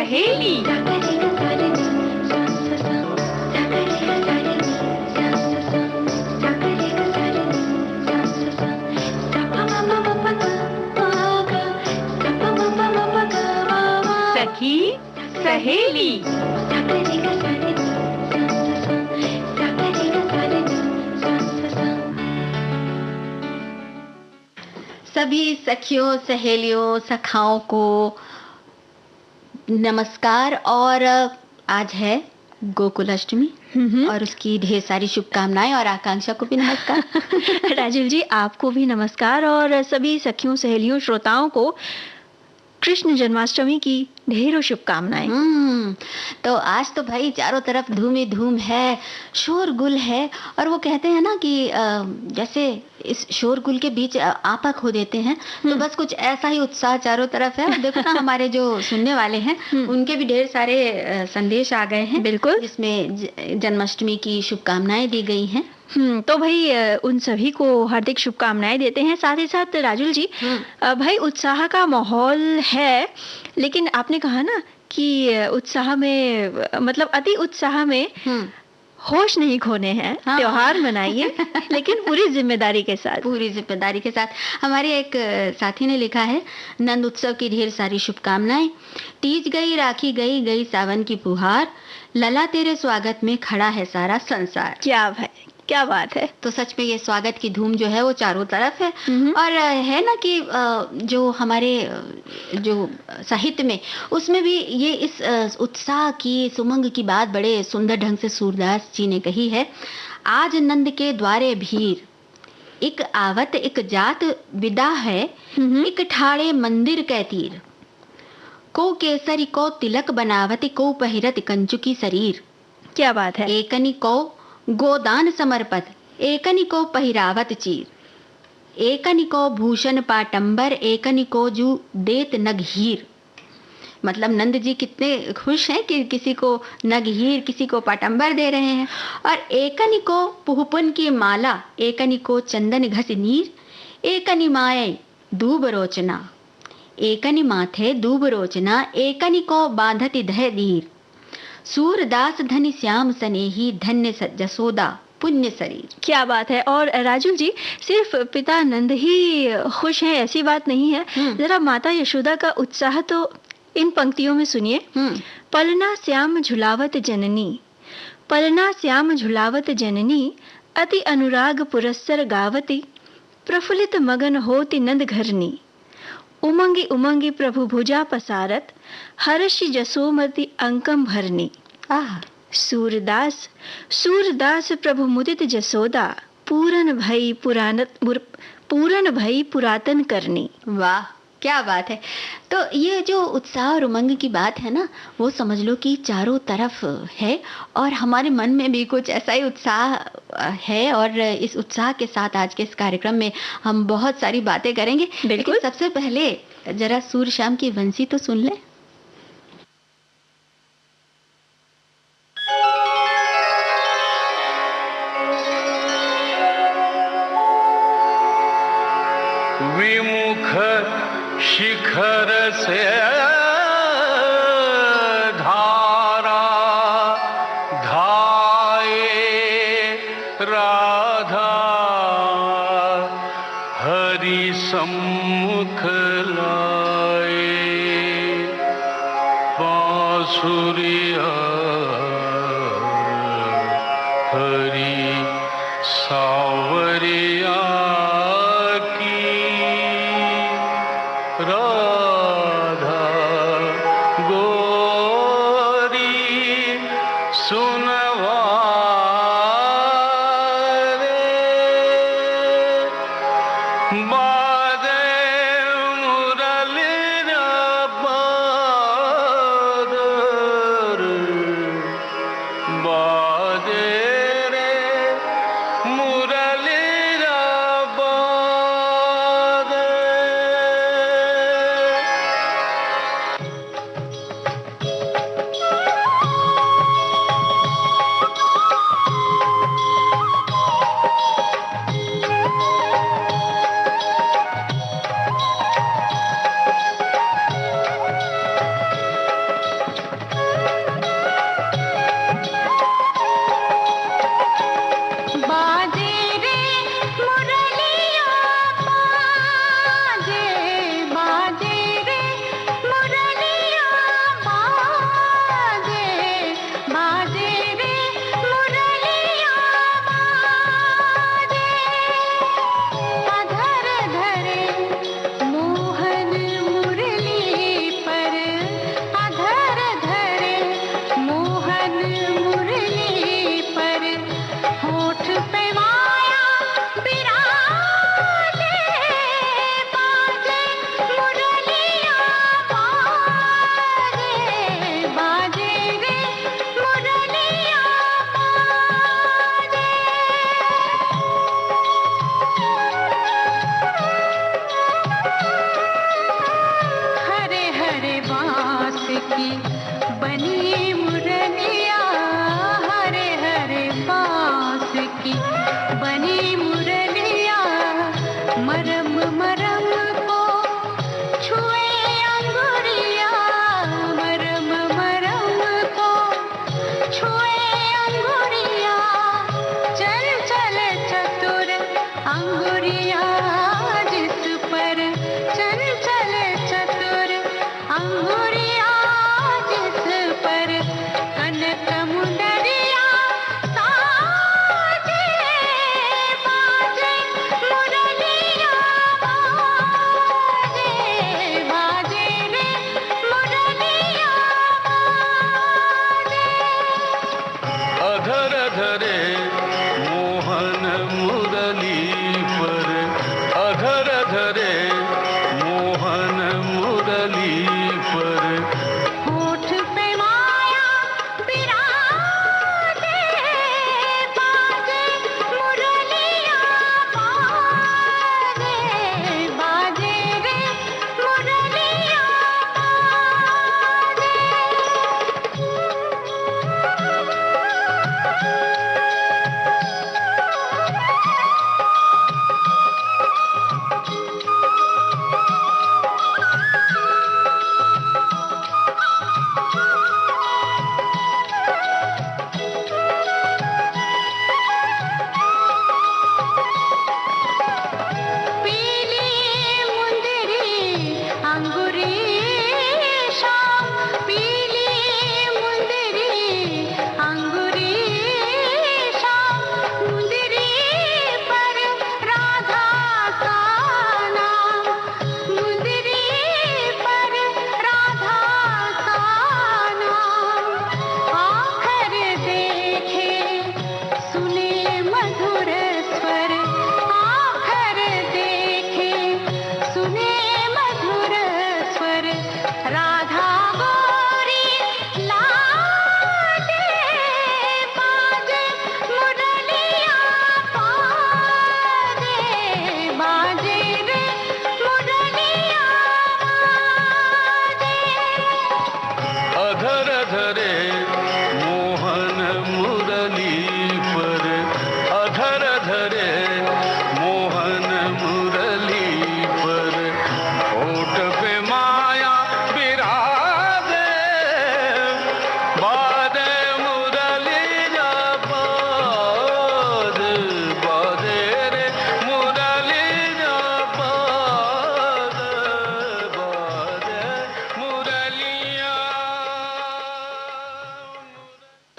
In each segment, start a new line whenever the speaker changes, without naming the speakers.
सहेली। सखी सहेली।
सभी सखियों, सहेलियों, सखाओं को नमस्कार। और आज है गोकुल अष्टमी और उसकी ढेर सारी शुभकामनाएं। और आकांक्षा को भी नमस्कार।
राजीव जी, आपको भी नमस्कार और सभी सखियों, सहेलियों, श्रोताओं को कृष्ण जन्माष्टमी की ढेरों शुभकामनाएं।
तो आज तो भाई चारों तरफ धूम ही धूम है, शोरगुल है। और वो कहते हैं ना कि जैसे इस शोरगुल के बीच आपा खो देते हैं, तो बस कुछ ऐसा ही उत्साह चारों तरफ है। और देखो ना, हमारे जो सुनने वाले हैं उनके भी ढेर सारे संदेश आ गए हैं,
बिल्कुल,
जिसमें जन्माष्टमी की शुभकामनाएं दी गई हैं।
तो भाई उन सभी को हार्दिक शुभकामनाएं देते हैं। साथ ही साथ राजुल जी, भाई उत्साह का माहौल है, लेकिन आपने कहा ना कि उत्साह में, मतलब अति उत्साह में होश नहीं खोने हैं। हाँ। त्योहार मनाइए लेकिन पूरी जिम्मेदारी के साथ।
पूरी जिम्मेदारी के साथ। हमारे एक साथी ने लिखा है, नंद उत्सव की ढेर सारी शुभकामनाएं। तीज गई, राखी गई, गई सावन की फुहार, लला तेरे स्वागत में खड़ा है सारा संसार।
क्या भाई, क्या बात है।
तो सच में ये स्वागत की धूम जो है वो चारों तरफ है। और है ना कि जो हमारे जो साहित्य में, उसमें भी ये इस उत्साह की, सुमंग की बात बड़े सुंदर ढंग से सूरदास जी ने कही है। आज नंद के द्वारे भीड़, एक आवत एक जात विदा है, एक ठाड़े मंदिर कै तीर, को केसरी को तिलक बनावत, को पहिरत कंचुकी शरीर।
क्या बात है।
एकनी को गोदान समर्पत, एकनी को पहिरावत चीर, एकनी को भूषण पाटंबर, एकनी को जू देत नगहीर। मतलब नंद जी कितने खुश हैं कि किसी को नगहीर, किसी को पाटंबर दे रहे हैं। और एकनी को पुहपुन की माला, एकनी को चंदन घस नीर, एकनी माए दूब रोचना, एकनी माथे दूब रोचना, एकनी को बांधति दह धीर, सूरदास धनि श्याम सनेही, धन्य जसोदा पुण्य शरीर।
क्या बात है। और राजुल जी, सिर्फ पिता नंद ही खुश हैं ऐसी बात नहीं है। जरा माता यशोदा का उत्साह तो इन पंक्तियों में सुनिए। पलना श्याम झुलावत जननी, पलना श्याम झुलावत जननी, अति अनुराग पुरस्सर गावती, प्रफुल्लित मगन होति नंद घरनी, उमंगी उमंगी प्रभु भुजा पसारत, हर्षि जसोमति अंकम भरनी। सूरदास सूरदास प्रभु मुदित जसोदा, पूरन भई पुरातन करनी।
वाह, क्या बात है। तो ये जो उत्साह और उमंग की बात है ना, वो समझ लो कि चारों तरफ है। और हमारे मन में भी कुछ ऐसा ही उत्साह है। और इस उत्साह के साथ आज के इस कार्यक्रम में हम बहुत सारी बातें करेंगे।
बिल्कुल।
सबसे पहले जरा सूर श्याम की बंसी तो सुन ले।
विमुख शिखर से धारा धाये राधा, हरि सम्मुख लाए बांसुरिया, हरि सावरिया राधा गोरी सुनवा रे, बादे मुरली बादर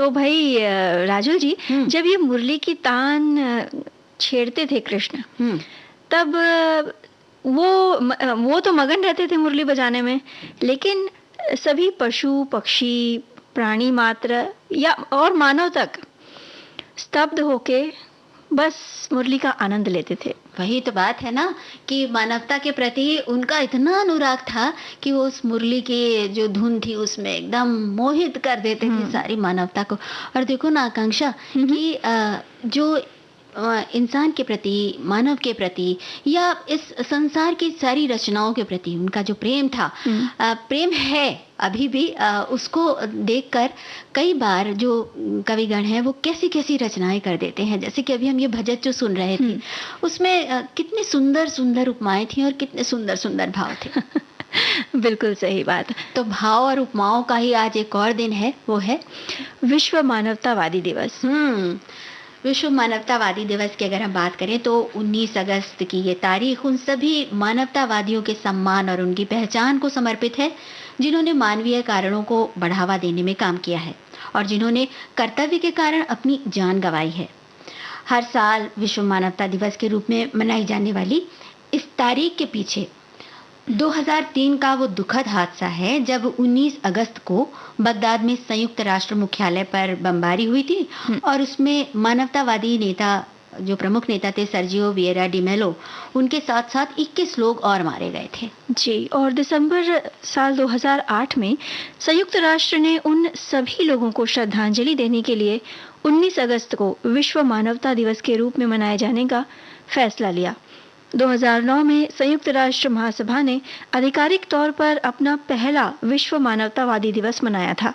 तो भाई राजुल जी, जब ये मुरली की तान छेड़ते थे कृष्ण, तब वो तो मगन रहते थे मुरली बजाने में, लेकिन सभी पशु पक्षी प्राणी मात्र या और मानव तक स्तब्ध होके बस मुरली का आनंद लेते थे।
वही तो बात है ना कि मानवता के प्रति उनका इतना अनुराग था कि वो उस मुरली की जो धुन थी उसमें एकदम मोहित कर देते थे सारी मानवता को। और देखो ना आकांक्षा कि जो इंसान के प्रति, मानव के प्रति या इस संसार की सारी रचनाओं के प्रति उनका जो प्रेम था, प्रेम है अभी भी, उसको देखकर कई बार जो कविगण हैं वो कैसी कैसी रचनाएं कर देते हैं। जैसे कि अभी हम ये भजन जो सुन रहे थे उसमें कितने सुंदर सुंदर उपमाएं थी और कितने सुंदर सुंदर भाव थे।
बिल्कुल सही बात।
तो भाव और उपमाओं का ही आज एक और दिन है, वो है
विश्व मानवतावादी दिवस।
विश्व मानवतावादी दिवस की अगर हम बात करें तो 19 अगस्त की ये तारीख उन सभी मानवतावादियों के सम्मान और उनकी पहचान को समर्पित है जिन्होंने मानवीय कारणों को बढ़ावा देने में काम किया है और जिन्होंने कर्तव्य के कारण अपनी जान गंवाई है। हर साल विश्व मानवता दिवस के रूप में मनाई जाने वाली इस तारीख के पीछे 2003 का वो दुखद हादसा है जब 19 अगस्त को बगदाद में संयुक्त राष्ट्र मुख्यालय पर बमबारी हुई थी और उसमें मानवतावादी नेता, जो प्रमुख नेता थे सर्जियो विएरा डी मेलो, उनके साथ साथ 21 लोग और मारे गए थे।
जी, और दिसंबर साल 2008 में संयुक्त राष्ट्र ने उन सभी लोगों को श्रद्धांजलि देने के लिए 19 अगस्त को विश्व मानवता दिवस के रूप में मनाए जाने का फैसला लिया। 2009 में संयुक्त राष्ट्र महासभा ने आधिकारिक तौर पर अपना पहला विश्व मानवतावादी दिवस मनाया था।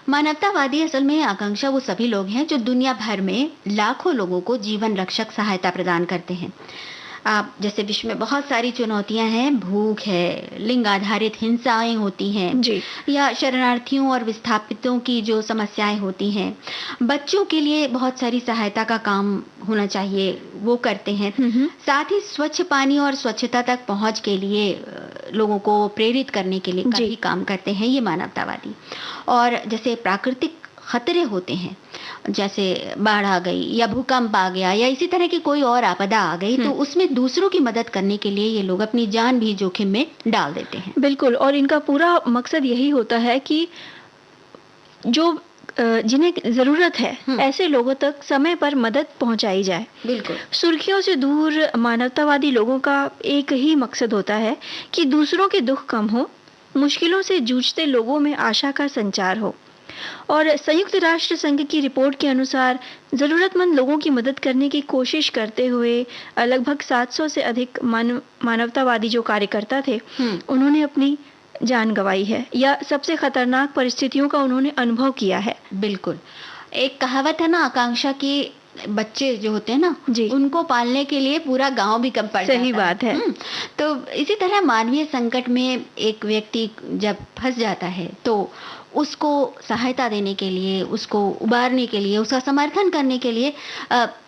मानवतावादी असल में आकांक्षा वो सभी लोग हैं जो दुनिया भर में लाखों लोगों को जीवन रक्षक सहायता प्रदान करते हैं। जैसे विश्व में बहुत सारी चुनौतियां हैं, भूख है, लिंग आधारित हिंसाएं होती हैं
जी, या
शरणार्थियों और विस्थापितों की जो समस्याएं होती हैं, बच्चों के लिए बहुत सारी सहायता का काम होना चाहिए, वो करते हैं। साथ ही स्वच्छ पानी और स्वच्छता तक पहुंच के लिए लोगों को प्रेरित करने के लिए काफी काम करते हैं ये मानवतावादी। और जैसे प्राकृतिक खतरे होते हैं, जैसे बाढ़ आ गई या भूकंप आ गया या इसी तरह की कोई और आपदा आ गई, तो उसमें दूसरों की मदद करने के लिए ये लोग अपनी जान भी जोखिम में डाल देते हैं।
बिल्कुल, और इनका पूरा मकसद यही होता है कि जो जिन्हें जरूरत है ऐसे लोगों तक समय पर मदद पहुंचाई जाए।
बिल्कुल,
सुर्खियों से दूर मानवतावादी लोगों का एक ही मकसद होता है कि दूसरों के दुख कम हो, मुश्किलों से जूझते लोगों में आशा का संचार हो। और संयुक्त राष्ट्र संघ की रिपोर्ट के अनुसार जरूरतमंद लोगों की मदद करने की कोशिश करते हुए लगभग 700 से अधिक मानवतावादी जो कार्यकर्ता थे उन्होंने अपनी जान गंवाई है या सबसे खतरनाक परिस्थितियों का उन्होंने अनुभव किया है।
बिल्कुल, एक कहावत है ना आकांक्षा की, बच्चे जो होते हैं ना उनको पालने के लिए पूरा गांव भी कम पड़ जाता है।
सही बात है।
तो इसी तरह मानवीय संकट में एक व्यक्ति जब फंस जाता है तो उसको सहायता देने के लिए, उसको उबारने के लिए, उसका समर्थन करने के लिए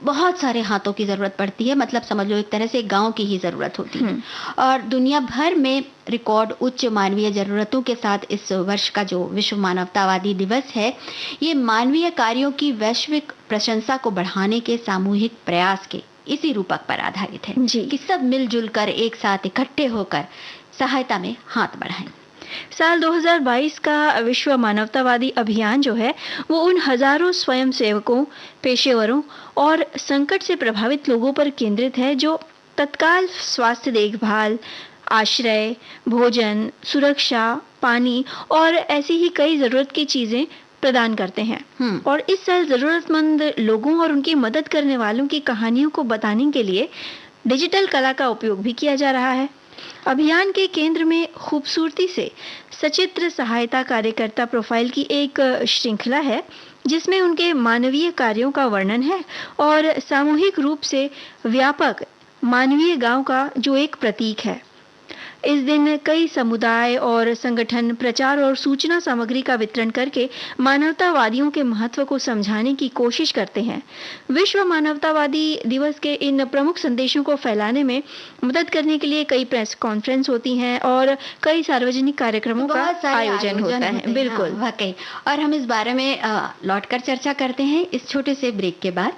बहुत सारे हाथों की जरूरत पड़ती है। मतलब समझ लो एक तरह से गांव की ही जरूरत होती है। और दुनिया भर में रिकॉर्ड उच्च मानवीय जरूरतों के साथ इस वर्ष का जो विश्व मानवतावादी दिवस है, ये मानवीय कार्यों की वैश्विक प्रशंसा को बढ़ाने के सामूहिक प्रयास के इसी रूपक पर आधारित है कि सब मिलजुल कर एक साथ इकट्ठे होकर सहायता में हाथ बढ़ाएं।
साल 2022 का विश्व मानवतावादी अभियान जो है वो उन हजारों स्वयंसेवकों, पेशेवरों और संकट से प्रभावित लोगों पर केंद्रित है जो तत्काल स्वास्थ्य देखभाल, आश्रय, भोजन, सुरक्षा, पानी और ऐसी ही कई जरूरत की चीजें प्रदान करते हैं। और इस साल जरूरतमंद लोगों और उनकी मदद करने वालों की कहानियों को बताने के लिए डिजिटल कला का उपयोग भी किया जा रहा है। अभियान के केंद्र में खूबसूरती से सचित्र सहायता कार्यकर्ता प्रोफाइल की एक श्रृंखला है जिसमें उनके मानवीय कार्यों का वर्णन है और सामूहिक रूप से व्यापक मानवीय गांव का जो एक प्रतीक है। इस दिन कई समुदाय और संगठन प्रचार और सूचना सामग्री का वितरण करके मानवतावादियों के महत्व को समझाने की कोशिश करते हैं। विश्व मानवतावादी दिवस के इन प्रमुख संदेशों को फैलाने में मदद करने के लिए कई प्रेस कॉन्फ्रेंस होती हैं और कई सार्वजनिक कार्यक्रमों का आयोजन होता है। बिल्कुल,
वाकई। और हम इस बारे में लौटकर चर्चा करते हैं इस छोटे से ब्रेक के बाद।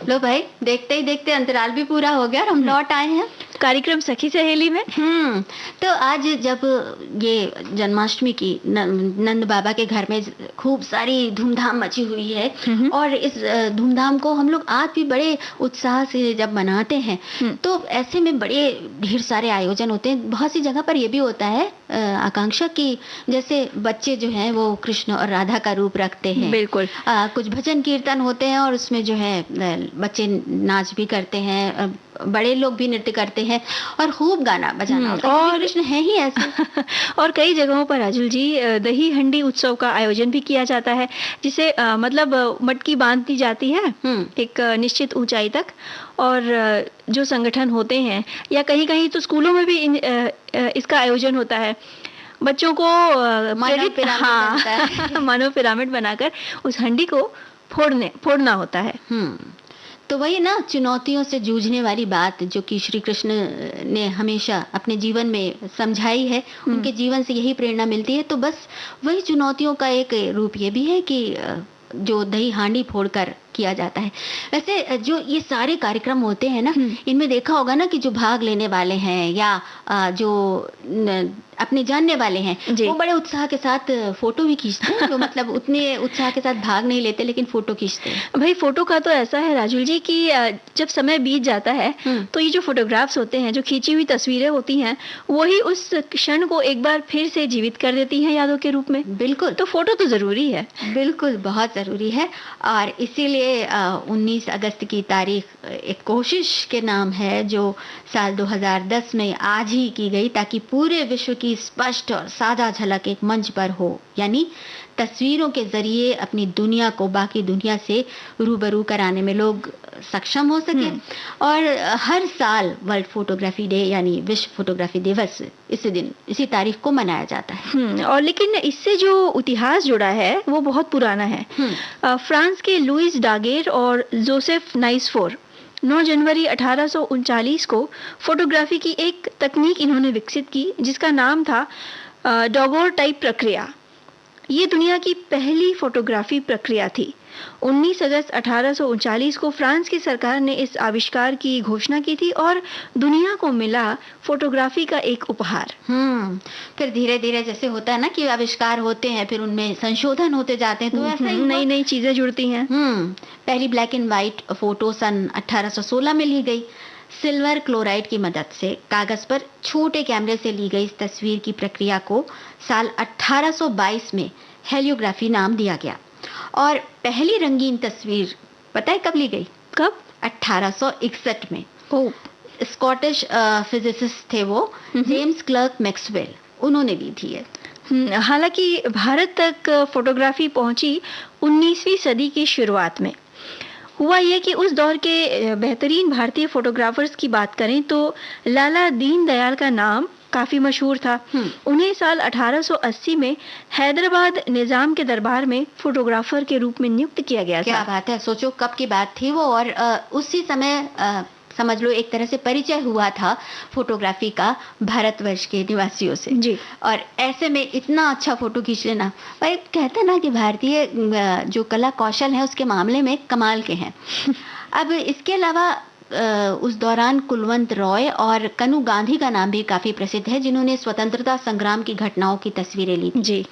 लो भाई, देखते ही देखते अंतराल भी पूरा हो गया और हम लौट आए हैं
कार्यक्रम सखी सहेली में।
तो आज जब ये जन्माष्टमी की नंद बाबा के घर में खूब सारी धूमधाम मची हुई है और इस धूमधाम को हम लोग आज भी बड़े उत्साह से जब मनाते हैं तो ऐसे में बड़े ढेर सारे आयोजन होते हैं। बहुत सी जगह पर ये भी होता है आकांक्षा की जैसे बच्चे जो हैं वो कृष्ण और राधा का रूप रखते हैं।
बिल्कुल।
कुछ भजन कीर्तन होते हैं और उसमें जो है बच्चे नाच भी करते हैं, बड़े लोग भी नृत्य करते हैं और खूब गाना बजाना होता है। और कृष्ण है ही ऐसे।
और कई जगहों पर राजुल जी दही हंडी उत्सव का आयोजन भी किया जाता है, जिसे मतलब मटकी बांध दी जाती है एक निश्चित ऊंचाई तक। और जो संगठन होते हैं या कहीं कहीं तो स्कूलों में भी इसका आयोजन होता है। बच्चों को मानव पिरामिड बनाकर उस हंडी को फोड़ना होता है।
तो वही ना, चुनौतियों से जूझने वाली बात जो कि श्री कृष्ण ने हमेशा अपने जीवन में समझाई है, उनके जीवन से यही प्रेरणा मिलती है। तो बस वही चुनौतियों का एक रूप ये भी है कि जो दही हांडी फोड़कर किया जाता है। वैसे जो ये सारे कार्यक्रम होते हैं ना, इनमें देखा होगा ना कि जो भाग लेने वाले हैं या जो अपने जानने वाले हैं वो बड़े उत्साह के साथ फोटो भी खींचते हैं। जो मतलब उतने उत्साह के साथ भाग नहीं लेते लेकिन फोटो खींचते हैं।
भाई फोटो का तो ऐसा है राजुल जी कि जब समय बीत जाता है तो ये जो फोटोग्राफ्स होते हैं, जो खींची हुई तस्वीरें होती हैं, वही उस क्षण को एक बार फिर से जीवित कर देती हैं यादों के रूप में।
बिल्कुल।
तो फोटो तो जरूरी है।
बिल्कुल, बहुत जरूरी है। और इसीलिए 19 अगस्त की तारीख एक कोशिश के नाम है जो साल 2010 में आज ही की गई ताकि पूरे विश्व की स्पष्ट और सादा झलक एक मंच पर हो, यानी तस्वीरों के जरिए अपनी दुनिया को बाकी दुनिया से रूबरू कराने में लोग सक्षम हो सके। और हर साल वर्ल्ड फोटोग्राफी डे यानी विश्व फोटोग्राफी दिवस इसी दिन इसी तारीख को मनाया जाता है।
और लेकिन इससे जो इतिहास जुड़ा है वो बहुत पुराना है। फ्रांस के लुइस डागेर और जोसेफ नाइसफोर 9 जनवरी 1839 को फोटोग्राफी की एक तकनीक इन्होंने विकसित की जिसका नाम था डॉगोर टाइप प्रक्रिया। ये दुनिया की पहली फोटोग्राफी प्रक्रिया थी। 19 अगस्त 1839 को फ्रांस की सरकार ने इस आविष्कार की घोषणा की थी और दुनिया को मिला फोटोग्राफी का एक उपहार।
फिर धीरे धीरे जैसे होता है ना कि आविष्कार होते हैं फिर उनमें संशोधन होते जाते हैं, तो ऐसा ही
नई नई चीजें जुड़ती हैं।
पहली ब्लैक एंड व्हाइट फोटो सन 1816 में ली गई। सिल्वर क्लोराइड की मदद से कागज पर छोटे कैमरे से ली गई इस तस्वीर की प्रक्रिया को साल 1822 में हेलियोग्राफी नाम दिया गया। और पहली रंगीन तस्वीर पता है कब ली गई?
कब?
1861 में। स्कॉटिश फिजिसिस्ट थे वो, जेम्स क्लर्क मैक्सवेल, उन्होंने ली थी ये।
हालांकि भारत तक फोटोग्राफी पहुंची 19वीं सदी की शुरुआत में। हुआ यह कि उस दौर के बेहतरीन भारतीय फोटोग्राफर्स की बात करें तो लाला दीनदयाल का नाम काफी मशहूर था। उन्हें साल 1880 में हैदराबाद निजाम के दरबार में फोटोग्राफर के रूप में नियुक्त किया गया था।
क्या बात है, सोचो कब की बात थी वो। और उसी समय समझ लो एक तरह से परिचय हुआ था फोटोग्राफी का भारतवर्ष के निवासियों से।
जी।
और ऐसे में इतना अच्छा फोटो खींच लेना, भाई कहते हैं ना कि भारतीय जो कला कौशल है उसके मामले में कमाल के हैं। अब इसके अलावा उस दौरान कुलवंत रॉय और कनू गांधी का नाम भी काफी प्रसिद्ध है, जिन्होंने स्वतंत्रता संग्राम की घटनाओं की तस्वीरें ली थी।
जी।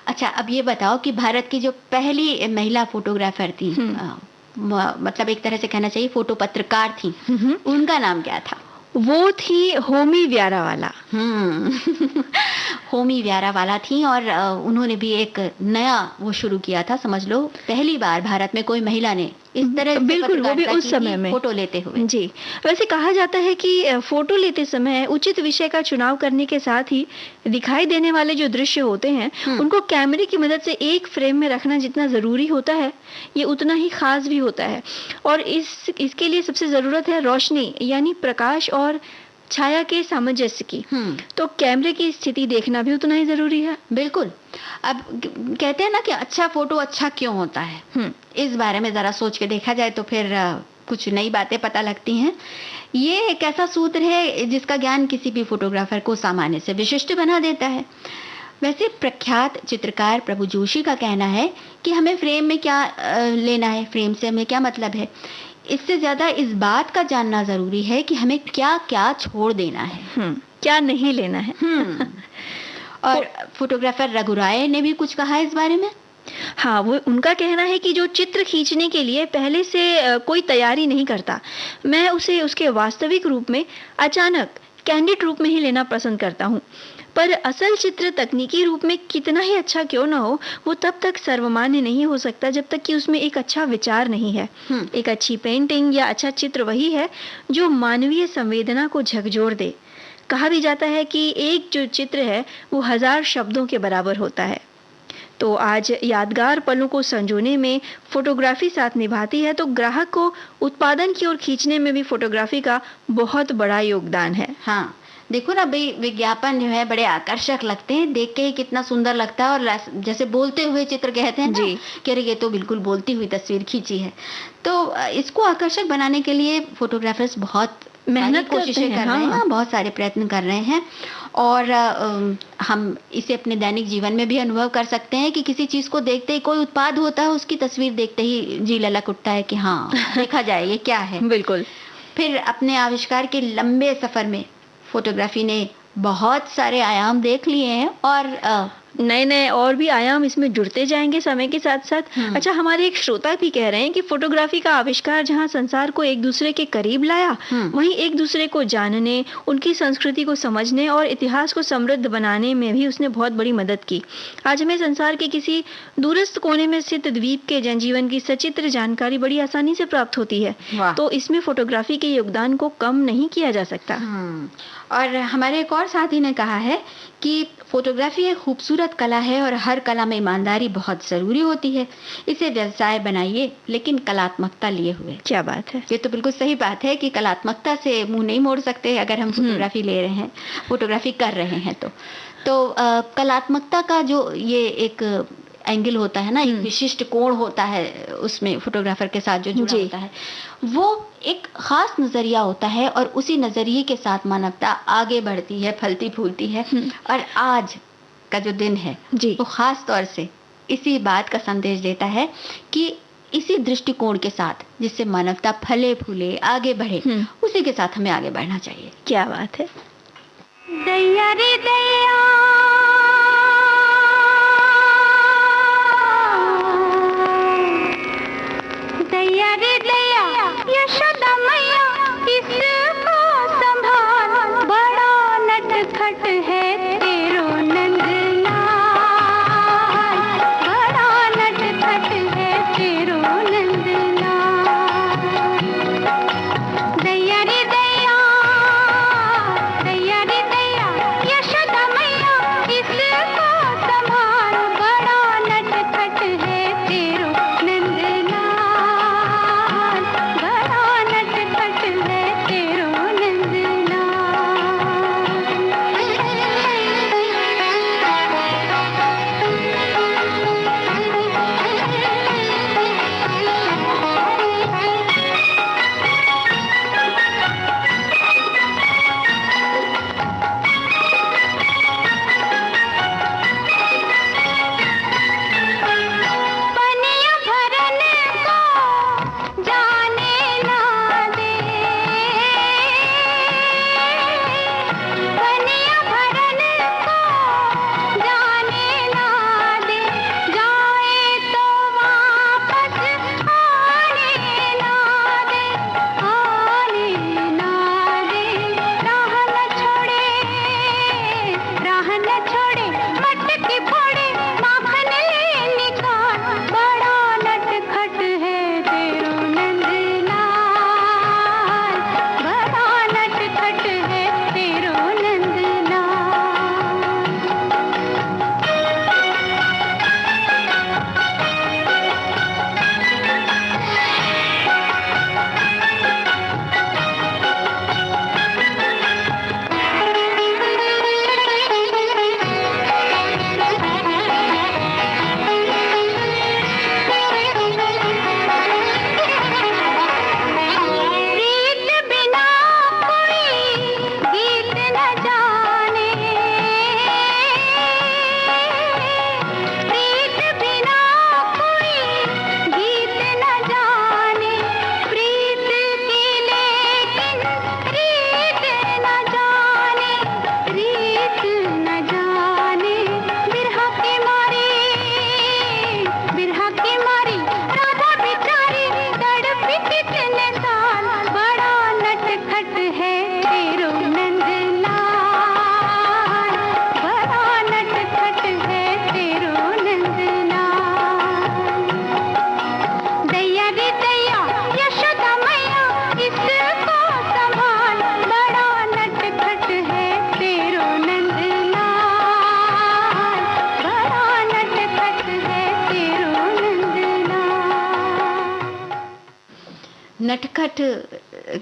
अच्छा, अब ये बताओ कि भारत की जो पहली महिला फोटोग्राफर थी, मतलब एक तरह से कहना चाहिए फोटो पत्रकार थी, उनका नाम क्या था?
वो थी होमी व्यारावाला।
होमी व्यारावाला थी और उन्होंने भी एक नया वो शुरू किया था, समझ लो पहली बार भारत में कोई महिला ने इस तरह से
बिल्कुल, वो भी उस समय में
फोटो लेते हुए।
जी। वैसे कहा जाता है कि फोटो लेते समय उचित विषय का चुनाव करने के साथ ही दिखाई देने वाले जो दृश्य होते हैं उनको कैमरे की मदद से एक फ्रेम में रखना जितना जरूरी होता है, ये उतना ही खास भी होता है। और इसके लिए सबसे जरूरत है रोशनी, यानी प्रकाश और छाया के सामंजस्य की। तो कैमरे की स्थिति देखना भी उतना ही जरूरी है। बिल्कुल। अब कहते हैं ना कि अच्छा फोटो अच्छा क्यों होता है, इस बारे में जरा सोच के देखा जाए तो फिर कुछ नई बातें पता लगती हैं। ये एक ऐसा सूत्र है जिसका ज्ञान किसी भी फोटोग्राफर को सामान्य से विशिष्ट बना देता है। वैसे प्रख्यात चित्रकार प्रभु जोशी का कहना है कि हमें फ्रेम में क्या लेना है, फ्रेम से हमें क्या मतलब है, इससे ज्यादा इस बात का जानना जरूरी है कि हमें क्या क्या छोड़ देना है, क्या नहीं लेना है।
और फोटोग्राफर रघु राय ने भी कुछ कहा है इस बारे में।
हाँ, वो उनका कहना है कि जो चित्र खींचने के लिए पहले से कोई तैयारी नहीं करता, मैं उसे उसके वास्तविक रूप में अचानक कैंडिड रूप में ही लेना पसंद करता हूँ। पर असल चित्र तकनीकी रूप में कितना ही अच्छा क्यों ना हो, वो तब तक सर्वमान्य नहीं हो सकता जब तक कि उसमें एक अच्छा विचार नहीं है। एक अच्छी पेंटिंग या अच्छा चित्र वही है जो मानवीय संवेदना को झकझोर दे। कहा भी जाता है कि एक जो चित्र है वो 1000 शब्दों के बराबर होता है। तो आज यादगार पलों को संजोने में फोटोग्राफी साथ निभाती है, तो ग्राहक को उत्पादन की ओर खींचने में भी फोटोग्राफी का बहुत बड़ा योगदान है।
हाँ, देखो ना भाई, विज्ञापन जो है बड़े आकर्षक लगते हैं, देख के ही कितना सुंदर लगता है। और जैसे बोलते हुए चित्र कहते हैं ना, कि अरे ये तो बिल्कुल बोलती हुई तस्वीर खींची है। तो इसको आकर्षक बनाने के लिए फोटोग्राफर्स बहुत मेहनत कोशिशें कर रहे हैं, बहुत सारे प्रयत्न कर रहे हैं। और हम इसे अपने दैनिक जीवन में भी अनुभव कर सकते हैं कि किसी चीज को देखते ही, कोई उत्पाद होता है उसकी तस्वीर देखते ही जी ललक उठता है कि हाँ देखा जाए ये क्या है।
बिल्कुल।
फिर अपने आविष्कार के लंबे सफर में फोटोग्राफी ने बहुत सारे आयाम देख लिए हैं और
नए नए और भी आयाम इसमें जुड़ते जाएंगे समय के साथ साथ। अच्छा, हमारे एक श्रोता भी कह रहे हैं कि फोटोग्राफी का आविष्कार जहां संसार को एक दूसरे के करीब लाया, वहीं एक दूसरे को जानने, उनकी संस्कृति को समझने और इतिहास को समृद्ध बनाने में भी उसने बहुत बड़ी मदद की। आज हमें संसार के किसी दूरस्थ कोने में स्थित द्वीप के जनजीवन की सचित्र जानकारी बड़ी आसानी से प्राप्त होती है। तो इसमें फोटोग्राफी के योगदान को कम नहीं किया जा सकता।
और हमारे एक और साथी ने कहा है कि फोटोग्राफी एक खूबसूरत कला है और हर कला में ईमानदारी बहुत जरूरी होती है। इसे व्यवसाय बनाइए लेकिन कलात्मकता लिए हुए।
क्या बात है,
ये तो बिल्कुल सही बात है कि कलात्मकता से मुंह नहीं मोड़ सकते अगर हम फोटोग्राफी ले रहे हैं, फोटोग्राफी कर रहे हैं तो कलात्मकता का जो ये एक एंगल होता है ना, एक विशिष्ट कोण होता है उसमें फोटोग्राफर के साथ जो जुड़ा होता है, वो एक खास नजरिया होता है और उसी नजरिए के साथ मानवता आगे बढ़ती है, फलती फूलती है। और आज का जो दिन है वो खास तौर से इसी बात का संदेश देता है कि इसी दृष्टिकोण के साथ जिससे मानवता फले फूले आगे बढ़े, उसी के साथ हमें आगे बढ़ना चाहिए।
क्या बात है।
दैया रे दैया, दैया रे दैया, यशोदा मैया इसको संभाल, बड़ा नटखट है तेरो नंदलाल, बड़ा नटखट है तेरो नंदलाल। दैया रे दैया, दैया रे दैया, यशोदा मैया
नटखट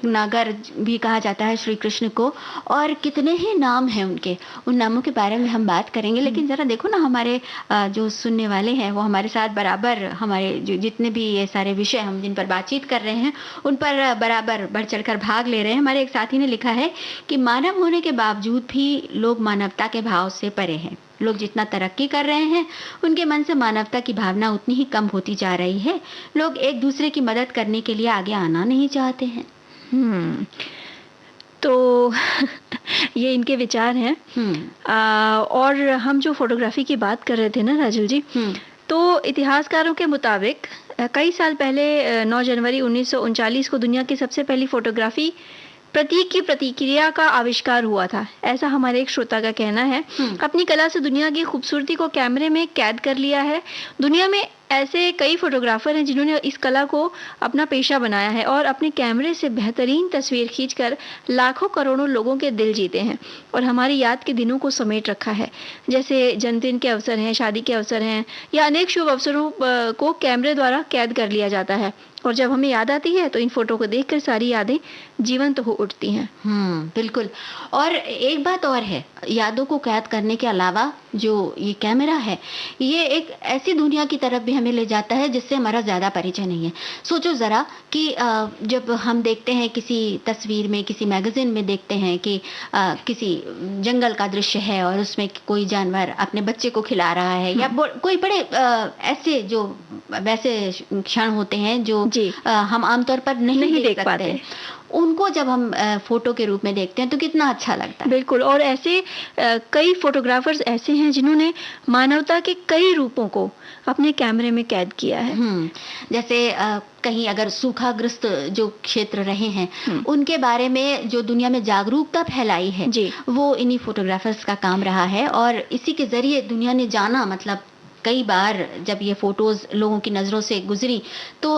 नागर भी कहा जाता है श्री कृष्ण को, और कितने ही नाम हैं उनके। उन नामों के बारे में हम बात करेंगे, लेकिन जरा देखो ना, हमारे जो सुनने वाले हैं वो हमारे साथ बराबर, हमारे जो जितने भी ये सारे विषय हम जिन पर बातचीत कर रहे हैं उन पर बराबर बढ़ चढ़कर भाग ले रहे हैं। हमारे एक साथी ने लिखा है कि मानव होने के बावजूद भी लोग मानवता के भाव से परे हैं। लोग जितना तरक्की कर रहे हैं उनके मन से मानवता की भावना उतनी ही कम होती जा रही है। लोग एक दूसरे की मदद करने के लिए आगे आना नहीं चाहते हैं।
तो ये इनके विचार हैं। और हम जो फोटोग्राफी की बात कर रहे थे ना राजू जी, तो इतिहासकारों के मुताबिक कई साल पहले 9 जनवरी 1939 को दुनिया की सबसे पहली फोटोग्राफी प्रतीक की प्रतिक्रिया का आविष्कार हुआ था, ऐसा हमारे एक श्रोता का कहना है। अपनी कला से दुनिया की खूबसूरती को कैमरे में कैद कर लिया है। दुनिया में ऐसे कई फोटोग्राफर हैं जिन्होंने इस कला को अपना पेशा बनाया है और अपने कैमरे से बेहतरीन तस्वीर खींचकर लाखों करोड़ों लोगों के दिल जीते हैं और हमारी याद के दिनों को समेट रखा है। जैसे जन्मदिन के अवसर हैं, शादी के अवसर हैं या अनेक शुभ अवसरों को कैमरे द्वारा कैद कर लिया जाता है, और जब हमें याद आती है तो इन फोटो को देखकर सारी यादें जीवंत हो उठती हैं।
बिल्कुल। और एक बात और है, यादों को कैद करने के अलावा जो ये कैमरा है, ये एक ऐसी दुनिया की तरफ भी हमें ले जाता है जिससे हमारा ज़्यादा परिचय नहीं है। सोचो ज़रा कि जब हम देखते हैं किसी तस्वीर में, किसी मैगज़ीन में देखते हैं कि किसी जंगल का दृश्य है और उसमें कोई जानवर अपने बच्चे को खिला रहा है, या कोई बड़े ऐसे जो वैसे क्षण होते हैं जो हम आमतौर पर नहीं देख पाते, उनको जब हम फोटो के रूप में देखते हैं तो कितना अच्छा लगता है।
बिल्कुल। और ऐसे कई फोटोग्राफर्स ऐसे हैं जिन्होंने मानवता के कई रूपों को अपने कैमरे में कैद किया है।
जैसे कहीं अगर सूखाग्रस्त जो क्षेत्र रहे हैं उनके बारे में जो दुनिया में जागरूकता फैलाई है वो इन्हीं फोटोग्राफर्स का काम रहा है, और इसी के जरिए दुनिया ने जाना, मतलब कई बार जब ये फोटोज लोगों की नज़रों से गुजरी तो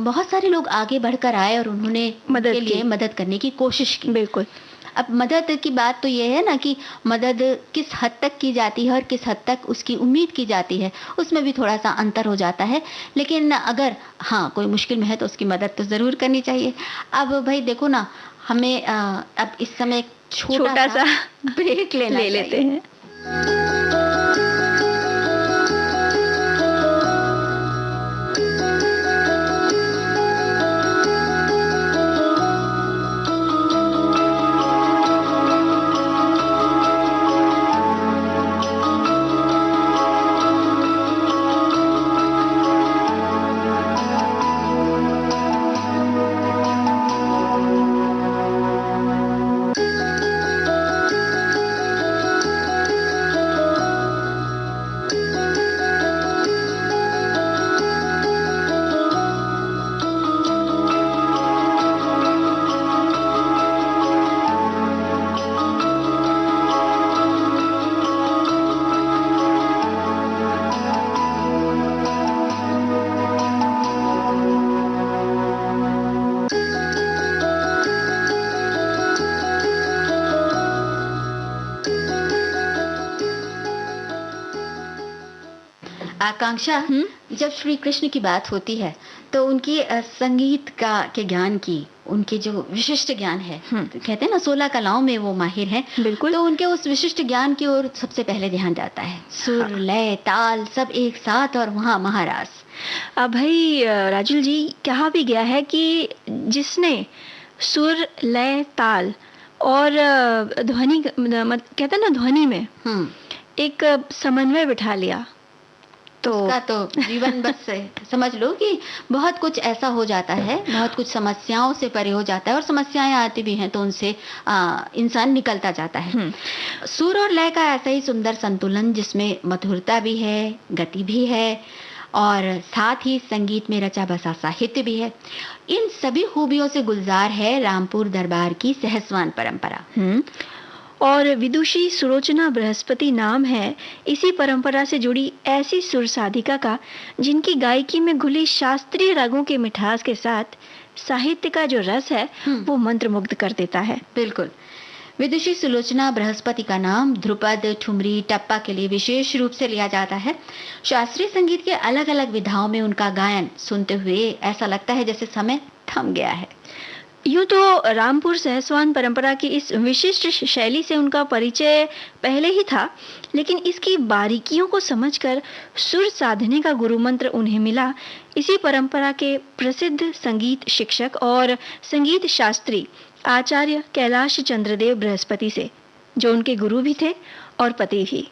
बहुत सारे लोग आगे बढ़कर आए और उन्होंने मदद करने की कोशिश की।
बिल्कुल।
अब मदद की बात तो ये है ना कि मदद किस हद तक की जाती है और किस हद तक उसकी उम्मीद की जाती है, उसमें भी थोड़ा सा अंतर हो जाता है। लेकिन अगर कोई मुश्किल में है तो उसकी मदद तो ज़रूर करनी चाहिए। अब भाई देखो ना, हमें अब इस समय एक छोटा सा ब्रेक ले लेते हैं। आकांक्षा, जब श्री कृष्ण की बात होती है तो उनकी संगीत के ज्ञान की, उनके जो विशिष्ट ज्ञान है, तो कहते हैं ना 16 कलाओं में वो माहिर हैं।
बिल्कुल।
तो उनके उस विशिष्ट ज्ञान की ओर सबसे पहले ध्यान जाता है। सुर, लय, ताल सब एक साथ और वहाँ महारास।
अब भाई राजुल जी, कहा भी गया है कि जिसने सुर, लय, ताल और ध्वनि, कहते हैं ना ध्वनि में एक समन्वय बिठा लिया
तो उसका तो जीवन बस समझ लो कि बहुत कुछ ऐसा हो जाता है, बहुत कुछ समस्याओं से परे हो जाता है, और समस्याएं आती भी हैं तो उनसे इंसान निकलता जाता है। सुर और लय का ऐसा ही सुंदर संतुलन जिसमें मधुरता भी है, गति भी है और साथ ही संगीत में रचा बसा साहित्य भी है। इन सभी खूबियों से गुलजार है रामपुर दरबार की सहस्वान परंपरा।
और विदुषी सुलोचना बृहस्पति नाम है इसी परंपरा से जुड़ी ऐसी सुर साधिका का जिनकी गायकी में घुली शास्त्रीय रागों के मिठास के साथ साहित्य का जो रस है वो मंत्रमुग्ध कर देता है।
बिल्कुल। विदुषी सुलोचना बृहस्पति का नाम ध्रुपद, ठुमरी, टप्पा के लिए विशेष रूप से लिया जाता है। शास्त्रीय संगीत के अलग अलग विधाओं में उनका गायन सुनते हुए ऐसा लगता है जैसे समय थम गया है।
यूं तो रामपुर सहस्वान परंपरा की इस विशिष्ट शैली से उनका परिचय पहले ही था, लेकिन इसकी बारीकियों को समझकर सुर साधने का गुरु मंत्र उन्हें मिला इसी परंपरा के प्रसिद्ध संगीत शिक्षक और संगीत शास्त्री आचार्य कैलाश चंद्रदेव बृहस्पति से, जो उनके गुरु भी थे और पति भी।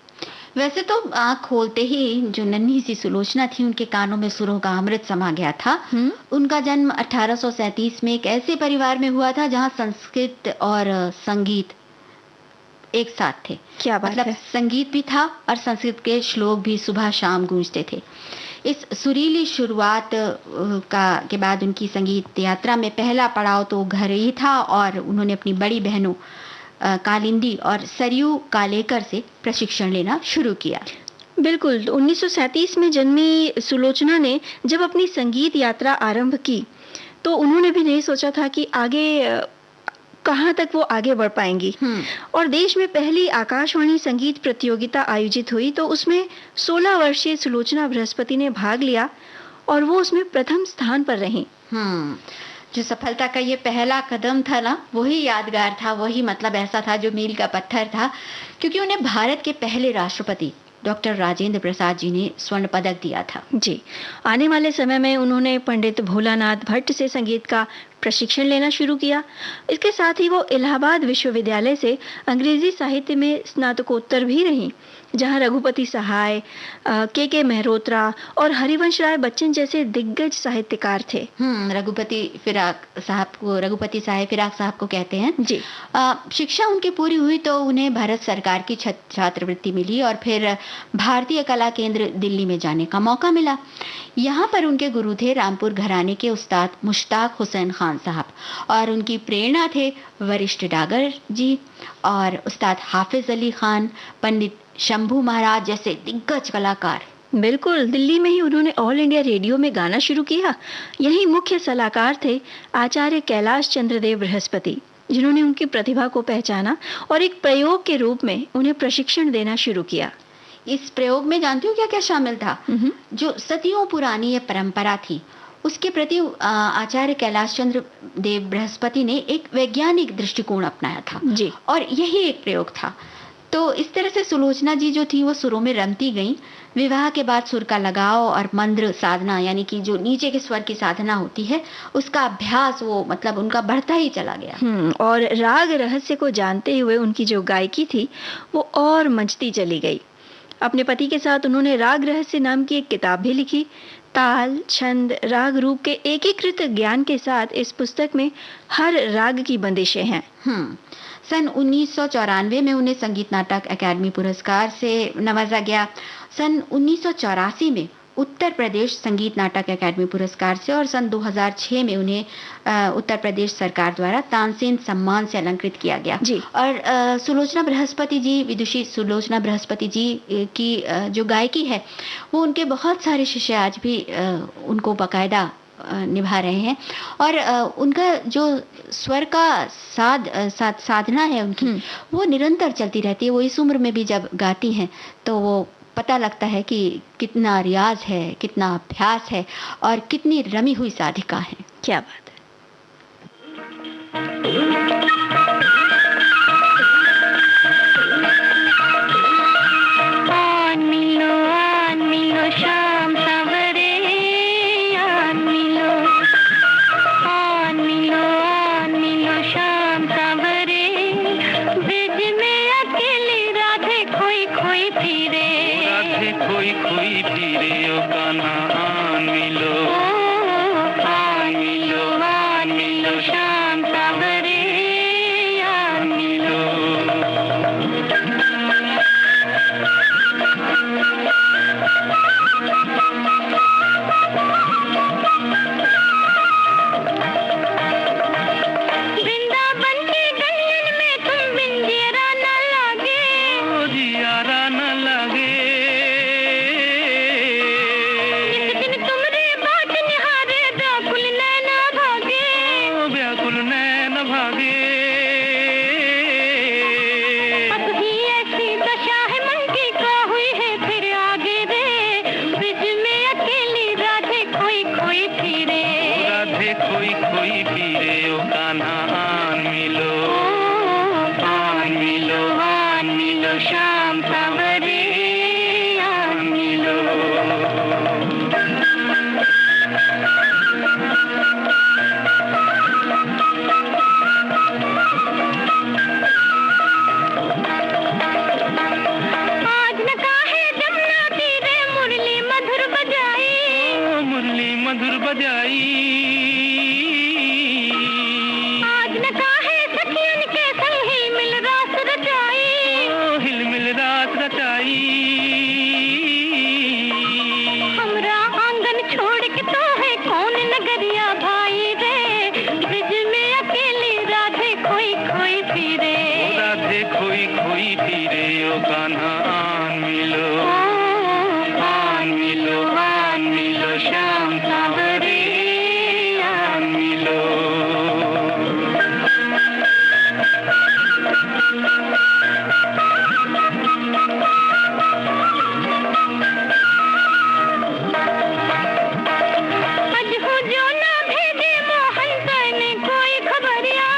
वैसे तो आँख खोलते ही जो नन्ही सी सुलोचना थी उनके कानों में सुरों का अमृत समा गया था। उनका जन्म 1837 में एक ऐसे परिवार में हुआ था जहाँ संस्कृत और संगीत एक साथ थे।
क्या बात
मतलब
है।
संगीत भी था और संस्कृत के श्लोक भी सुबह शाम गूंजते थे। इस सुरीली शुरुआत के बाद उनकी संगीत यात्रा में पहला पड़ाव तो घर ही था और उन्होंने अपनी बड़ी बहनों कालिंदी और सरयू कालेकर से प्रशिक्षण लेना शुरू किया।
बिल्कुल, 1937 में जन्मी सुलोचना ने जब अपनी संगीत यात्रा आरंभ की तो उन्होंने भी नहीं सोचा था कि आगे कहाँ तक वो आगे बढ़ पाएंगी। और देश में पहली आकाशवाणी संगीत प्रतियोगिता आयोजित हुई तो उसमें 16 वर्षीय सुलोचना बृहस्पति ने भाग लिया और वो उसमें प्रथम स्थान पर रहीं।
जो सफलता का ये पहला कदम था ना, वही यादगार था, वही मतलब ऐसा था जो मील का पत्थर था, क्योंकि उन्हें भारत के पहले राष्ट्रपति डॉक्टर राजेंद्र प्रसाद जी ने स्वर्ण पदक दिया था।
जी, आने वाले समय में उन्होंने पंडित भोलानाथ भट्ट से संगीत का प्रशिक्षण लेना शुरू किया। इसके साथ ही वो इलाहाबाद विश्वविद्यालय से अंग्रेजी साहित्य में स्नातकोत्तर भी रहीं, जहां रघुपति सहाय, के मेहरोत्रा और हरिवंश राय बच्चन जैसे दिग्गज साहित्यकार थे।
रघुपति साहब को कहते हैं
जी।
शिक्षा उनकी पूरी हुई तो उन्हें भारत सरकार की छात्रवृत्ति मिली और फिर भारतीय कला केंद्र दिल्ली में जाने का मौका मिला। यहाँ पर उनके गुरु थे रामपुर घराने के उस्ताद मुश्ताक हुसैन खान साहब और उनकी प्रेरणा थे वरिष्ठ डागर जी और उस्ताद हाफिज अली खान, पंडित शंभू महाराज जैसे दिग्गज कलाकार।
बिल्कुल, दिल्ली में ही उन्होंने ऑल इंडिया रेडियो में गाना शुरू किया। यही मुख्य सलाहकार थे आचार्य कैलाश चंद्रदेव बृहस्पति, जिन्होंने उनकी प्रतिभा को पहचाना और एक प्रयोग के रूप में उन्हें प्रशिक्षण देना शुरू किया।
इस प्रयोग में जानती हो क्या क्या शामिल था? जो सदियों पुरानी ये परंपरा थी उसके प्रति आचार्य कैलाश चंद्र देव बृहस्पति ने एक वैज्ञानिक दृष्टिकोण अपनाया था
जी।
और यही एक प्रयोग था। तो इस तरह से सुलोचना जी जो थी वो सुरों में रमती गईं। विवाह के बाद सुर का लगाव और मंद्र साधना, यानी कि जो नीचे के स्वर की साधना होती है, उसका अभ्यास वो मतलब उनका बढ़ता ही चला गया।
और राग रहस्य को जानते हुए उनकी जो गायकी थी वो और मंचती चली गई। अपने पति के साथ उन्होंने राग रहस्य नाम की एक किताब भी लिखी। ताल, छंद, राग रूप के एकीकृत ज्ञान के साथ इस पुस्तक में हर राग की बंदिशें हैं।
सन 1994 में उन्हें संगीत नाटक अकादमी पुरस्कार से नवाजा गया। सन 1984 में उत्तर प्रदेश संगीत नाटक अकादमी पुरस्कार से और सन 2006 में उन्हें उत्तर प्रदेश सरकार द्वारा तानसेन सम्मान से अलंकृत किया गया
जी।
और सुलोचना बृहस्पति जी, विदुषी सुलोचना बृहस्पति जी की जो गायकी है वो उनके बहुत सारे शिष्य आज भी उनको बाकायदा निभा रहे हैं और उनका जो स्वर का साधना है उनकी वो निरंतर चलती रहती है। वो इस उम्र में भी जब गाती हैं तो वो पता लगता है कि कितना रियाज है, कितना अभ्यास है और कितनी रमी हुई साधिका है।
क्या बात है।
आन मिलो शाम सवरे, आन मिलो शाम सवरे, ब्रिज में अकेली राधे खोई खोई फिरे,
खोई खोई फिरे ओ कान्हा आन मिलो
शाम सवरे, आन मिलो। वृंदावन की गलियन में तुम बिन जियरा न लगे,
जियारा न लगे।
जिस दिन
बजाई।
आज न काहे सखियन के संग हिल मिल रात रचाई।
ओ हिल मिल रात रचाई।
हमरा आंगन छोड़ के तो है कौन नगरिया भाई रे। ब्रिज में अकेली राधे खोई खोई फिरे।
ओ राधे खोई खोई फिरे ओ कान्हा आन मिलो। आन मिलो आन मिलो श्याम सांवरे आन मिलो।
अज हो जो ना भेजे मोहन तने कोई खबरिया।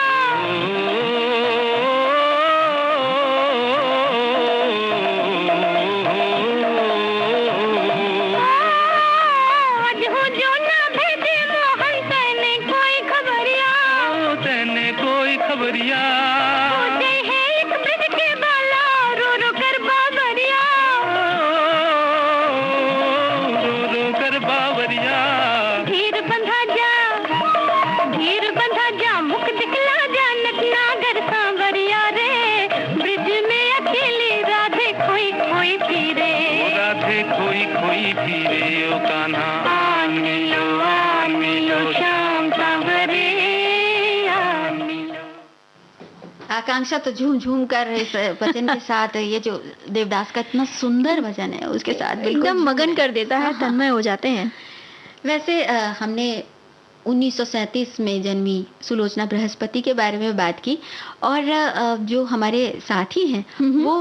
आज हो जो ना भेजे मोहन तने कोई खबरिया।
तने कोई खबरिया।
पूछे है एक ब्रिज के बाला रो रो कर बाबरिया।
रो रो कर बावरिया।
धीर बंधा जा मुख दिखला जा नटनागर सांवरिया रे। ब्रिज में अकेली राधे खोई खोई फिरे।
ओ राधे खोई खोई फिरे ओ कान्हा आन मिलो श्याम सांवरे आन मिलो।
आकांक्षा तो झूम झूम कर इस भजन के साथ, ये जो देवदास का इतना सुंदर भजन है उसके साथ बिल्कुल
एकदम मगन कर देता है,
हाँ।
तन्मय हो जाते हैं।
वैसे हमने 1937 में जन्मी सुलोचना बृहस्पति के बारे में बात की, और जो हमारे साथी हैं वो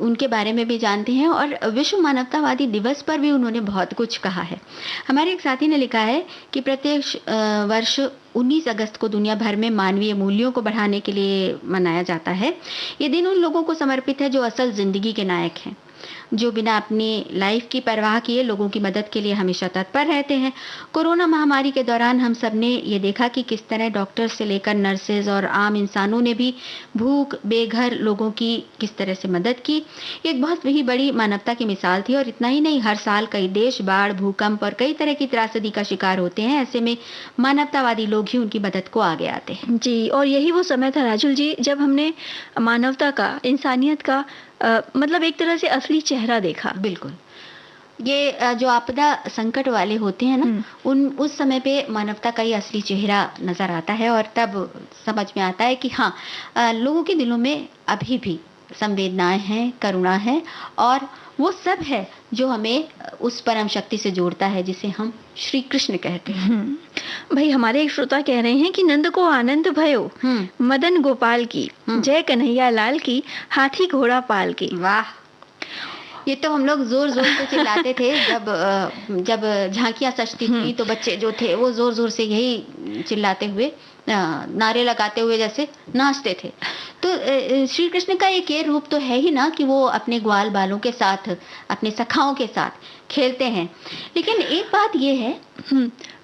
उनके बारे में भी जानते हैं, और विश्व मानवतावादी दिवस पर भी उन्होंने बहुत कुछ कहा है। हमारे एक साथी ने लिखा है कि प्रत्येक वर्ष 19 अगस्त को दुनिया भर में मानवीय मूल्यों को बढ़ाने के लिए मनाया जाता है। ये दिन उन लोगों को समर्पित है जो असल जिंदगी के नायक हैं, जो बिना अपनी लाइफ की परवाह किए लोगों की मदद के लिए हमेशा तत्पर रहते हैं। कोरोना महामारी के दौरान हम सब ने ये देखा कि किस तरह डॉक्टर से लेकर नर्सेज और आम इंसानों ने भी भूख बेघर लोगों की किस तरह से मदद की। ये एक बहुत ही बड़ी मानवता की मिसाल थी। और इतना ही नहीं, हर साल कई देश बाढ़, भूकंप और कई तरह की त्रासदी का शिकार होते हैं। ऐसे में मानवतावादी लोग ही उनकी मदद को आगे आते हैं।
जी, और यही वो समय था राजुल जी जब हमने मानवता का, इंसानियत का मतलब एक तरह से असली चेहरा देखा।
बिल्कुल, ये जो आपदा संकट वाले होते हैं ना, उस समय पे मानवता का ही असली चेहरा नजर आता है, और तब समझ में आता है कि हाँ, लोगों के दिलों में अभी भी संवेदनाएं हैं, करुणा है, और वो सब है जो हमें उस परम शक्ति से जोड़ता है जिसे हम श्री कृष्ण कहते हैं।
भाई, हमारे एक श्रोता कह रहे हैं कि नंद को आनंद भयो मदन गोपाल की, जय कन्हैया लाल की, हाथी घोड़ा पाल की।
वाह, ये तो हम लोग जोर जोर से चिल्लाते थे जब झांकियां सजती थी, तो बच्चे जो थे वो जोर जोर से यही चिल्लाते हुए, नारे लगाते हुए जैसे नाचते थे। तो श्री कृष्ण का एक ये रूप तो है ही ना कि वो अपने ग्वाल बालों के साथ, अपने सखाओं के साथ खेलते हैं। लेकिन एक बात ये है,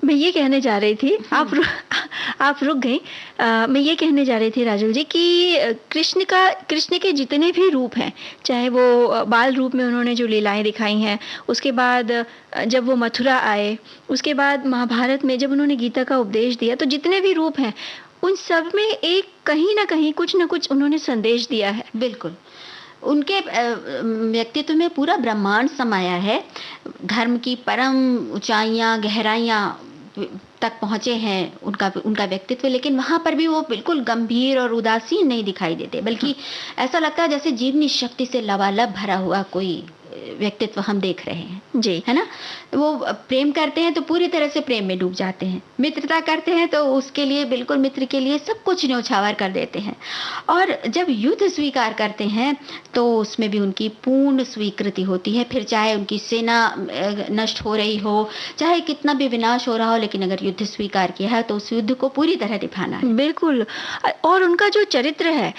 मैं ये कहने जा रही थी, आप रुक गई। मैं ये कहने जा रही थी राजुल जी कि कृष्ण के जितने भी रूप हैं, चाहे वो बाल रूप में उन्होंने जो लीलाएं दिखाई हैं, उसके बाद जब वो मथुरा आए, उसके बाद महाभारत में जब उन्होंने गीता का उपदेश दिया, तो जितने भी रूप हैं उन सब में एक कहीं ना कहीं कुछ ना कुछ उन्होंने संदेश दिया है।
बिल्कुल, उनके व्यक्तित्व में पूरा ब्रह्मांड समाया है। धर्म की परम ऊंचाइयां, गहराइयां तक पहुंचे हैं उनका व्यक्तित्व। लेकिन वहां पर भी वो बिल्कुल गंभीर और उदासीन नहीं दिखाई देते, बल्कि ऐसा लगता है जैसे जीवनी शक्ति से लबालब भरा हुआ कोई व्यक्तित्व हम देख रहे हैं
जी,
है ना। वो प्रेम करते हैं तो पूरी तरह से प्रेम में डूब जाते हैं, मित्रता करते हैं तो उसके लिए बिल्कुल मित्र के लिए सब कुछ न्यौछावर कर देते हैं, और जब युद्ध स्वीकार करते हैं तो उसमें भी उनकी पूर्ण स्वीकृति होती है। फिर चाहे उनकी सेना नष्ट हो रही हो, चाहे कितना भी विनाश हो रहा हो, लेकिन अगर युद्ध स्वीकार किया है तो उस युद्ध को पूरी तरह निभाना है।
बिल्कुल, और उनका जो चरित्र है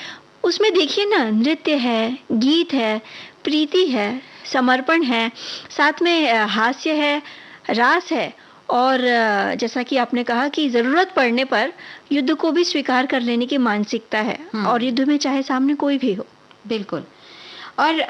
उसमें देखिए ना, नृत्य है, गीत है, प्रीति है, समर्पण है, साथ में हास्य है, रास है, और जैसा कि आपने कहा कि जरूरत पड़ने पर युद्ध को भी स्वीकार कर लेने की मानसिकता है, और युद्ध में चाहे सामने कोई भी हो।
बिल्कुल, और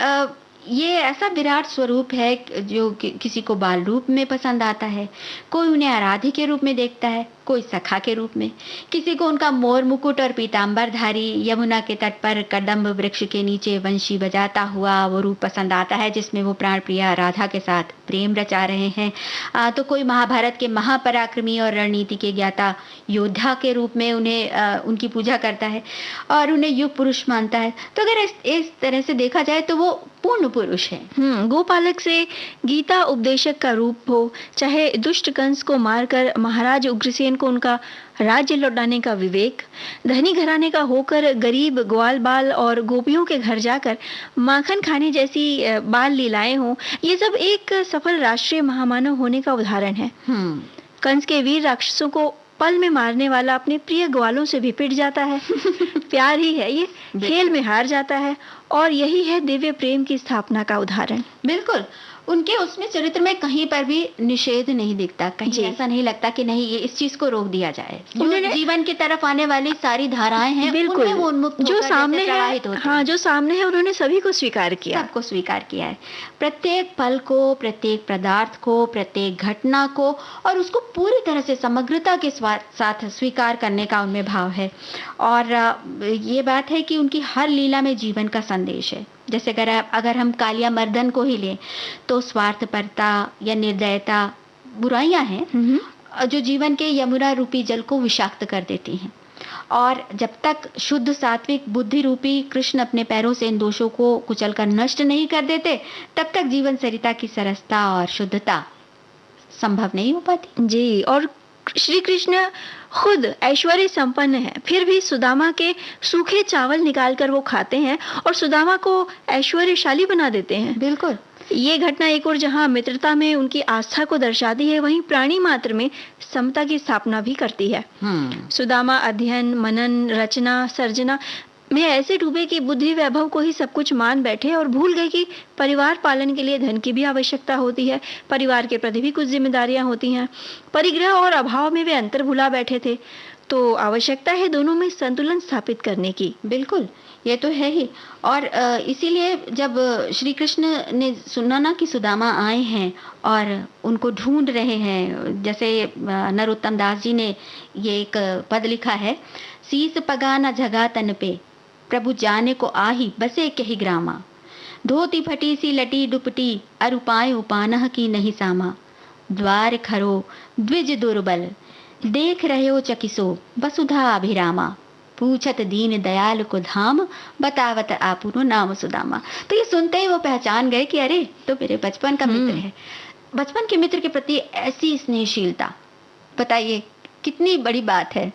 ये ऐसा विराट स्वरूप है जो किसी को बाल रूप में पसंद आता है, कोई उन्हें आराध्य के रूप में देखता है, कोई सखा के रूप में, किसी को उनका मोर मुकुट और पीताम्बरधारी यमुना के तट पर कदम्ब वृक्ष के नीचे वंशी बजाता हुआ वो रूप पसंद आता है जिसमें वो प्राण प्रिया राधा के साथ प्रेम रचा रहे हैं। तो कोई महाभारत के महापराक्रमी और रणनीति के ज्ञाता योद्धा के रूप में उन्हें उनकी पूजा करता है और उन्हें युग पुरुष मानता है। तो अगर इस तरह से देखा जाए तो वो पूर्ण पुरुष है।
गोपालक से गीता उपदेशक का रूप हो, चाहे दुष्ट कंस को मारकर महाराज उग्रसेन को उनका राज्य लौटाने का विवेक, धनी घराने का होकर गरीब ग्वाल बाल और गोपियों के घर जाकर माखन खाने जैसी बाल लीलाएं हो, ये सब एक सफल राष्ट्रीय महामानव होने का उदाहरण है। कंस के वीर राक्षसों को पल में मारने वाला अपने प्रिय ग्वालों से भी पिट जाता है। प्यार ही है ये, खेल में हार जाता है और यही है दिव्य प्रेम की स्थापना का उदाहरण।
बिल्कुल, उनके उसमें चरित्र में कहीं पर भी निषेध नहीं दिखता, कहीं ऐसा नहीं लगता कि नहीं ये इस चीज को रोक दिया जाए। उन्होंने जीवन की तरफ आने वाली सारी धाराएं हैं,
बिल्कुल
वो उन्मुक्त
जो सामने है,
हाँ
जो सामने है उन्होंने सभी को स्वीकार किया,
सबको स्वीकार किया है। प्रत्येक पल को, प्रत्येक पदार्थ को, प्रत्येक घटना को और उसको पूरी तरह से समग्रता के साथ स्वीकार करने का उनमें भाव है। और ये बात है कि उनकी हर लीला में जीवन का संदेश है। जैसे अगर हम कालिया मर्दन को ही लें तो स्वार्थपरता या निर्दयता बुराइयां हैं जो जीवन के यमुना रूपी जल को विषाक्त कर देती हैं। और जब तक शुद्ध सात्विक बुद्धि रूपी कृष्ण अपने पैरों से इन दोषों को कुचलकर नष्ट नहीं कर देते, तब तक जीवन सरिता की सरसता और शुद्धता संभव नहीं हो पाती।
जी, और श्री कृष्ण खुद ऐश्वर्य संपन्न है, फिर भी सुदामा के सूखे चावल निकालकर वो खाते हैं और सुदामा को ऐश्वर्यशाली बना देते हैं।
बिल्कुल,
ये घटना एक और जहाँ मित्रता में उनकी आस्था को दर्शाती है, वहीं प्राणी मात्र में समता की स्थापना भी करती है। सुदामा अध्ययन, मनन, रचना, सर्जना में ऐसे डूबे कि बुद्धि वैभव को ही सब कुछ मान बैठे और भूल गए कि परिवार पालन के लिए धन की भी आवश्यकता होती है, परिवार के प्रति भी कुछ जिम्मेदारियां होती हैं। परिग्रह और अभाव में वे अंतर भुला बैठे थे, तो आवश्यकता है दोनों में संतुलन स्थापित करने की।
बिल्कुल, ये तो है ही। और इसीलिए जब श्री कृष्ण ने सुना ना कि सुदामा आए हैं और उनको ढूंढ रहे हैं, जैसे नरोत्तम दास जी ने ये एक पद लिखा है, शीस पगा न जगा तन पे प्रभु जाने को आही बसे कही ग्रामा, धोती फटी सी लटी डुपटी अरुपाए उपानह की नहीं सामा, द्वार खरो द्विज दुर्बल देख रहे हो चकिसो वसुधा अभिरामा, पूछत दीन दयाल को धाम बतावत आपुनो नाम सुदामा। तो ये सुनते ही वो पहचान गए कि अरे तो मेरे बचपन का मित्र है। बचपन के मित्र के प्रति ऐसी स्नेहशीलता, बताइए कितनी बड़ी बात है।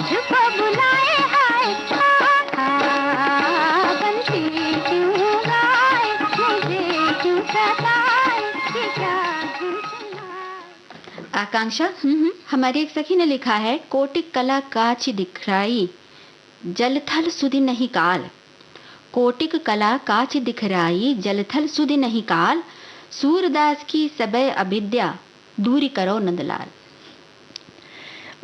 मुझको बुलाए, हाय बंसी क्यों गाए, मुझे क्यों सताए, ये क्या धुन सुनाए।
आकांक्षा, हमारी एक सखी ने लिखा है, कोटिक कला काच दिखराई, जलथल सुधि नहीं काल। कोटिक कला काच दिखराई, जलथल सुधि नहीं काल, सूरदास की सबय अविद्या, दूरी करो नंदलाल।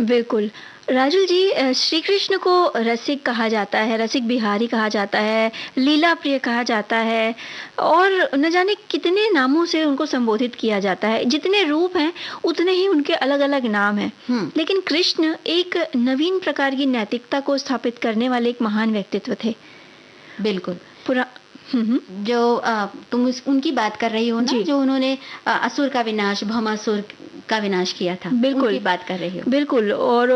बिल्कुल राजुल जी, श्री कृष्ण को रसिक कहा जाता है, रसिक बिहारी कहा जाता है, लीला प्रिय कहा जाता है, और न जाने कितने नामों से उनको संबोधित किया जाता है। जितने रूप हैं उतने ही उनके अलग अलग नाम हैं। लेकिन कृष्ण एक नवीन प्रकार की नैतिकता को स्थापित करने वाले एक महान व्यक्तित्व थे।
बिल्कुल।
पूरा
जो तुम उनकी बात कर रही हो ना, जो उन्होंने असुर का विनाश, भौमासुर का विनाश किया था,
बिल्कुल
उनकी बात कर रही हो।
बिल्कुल। और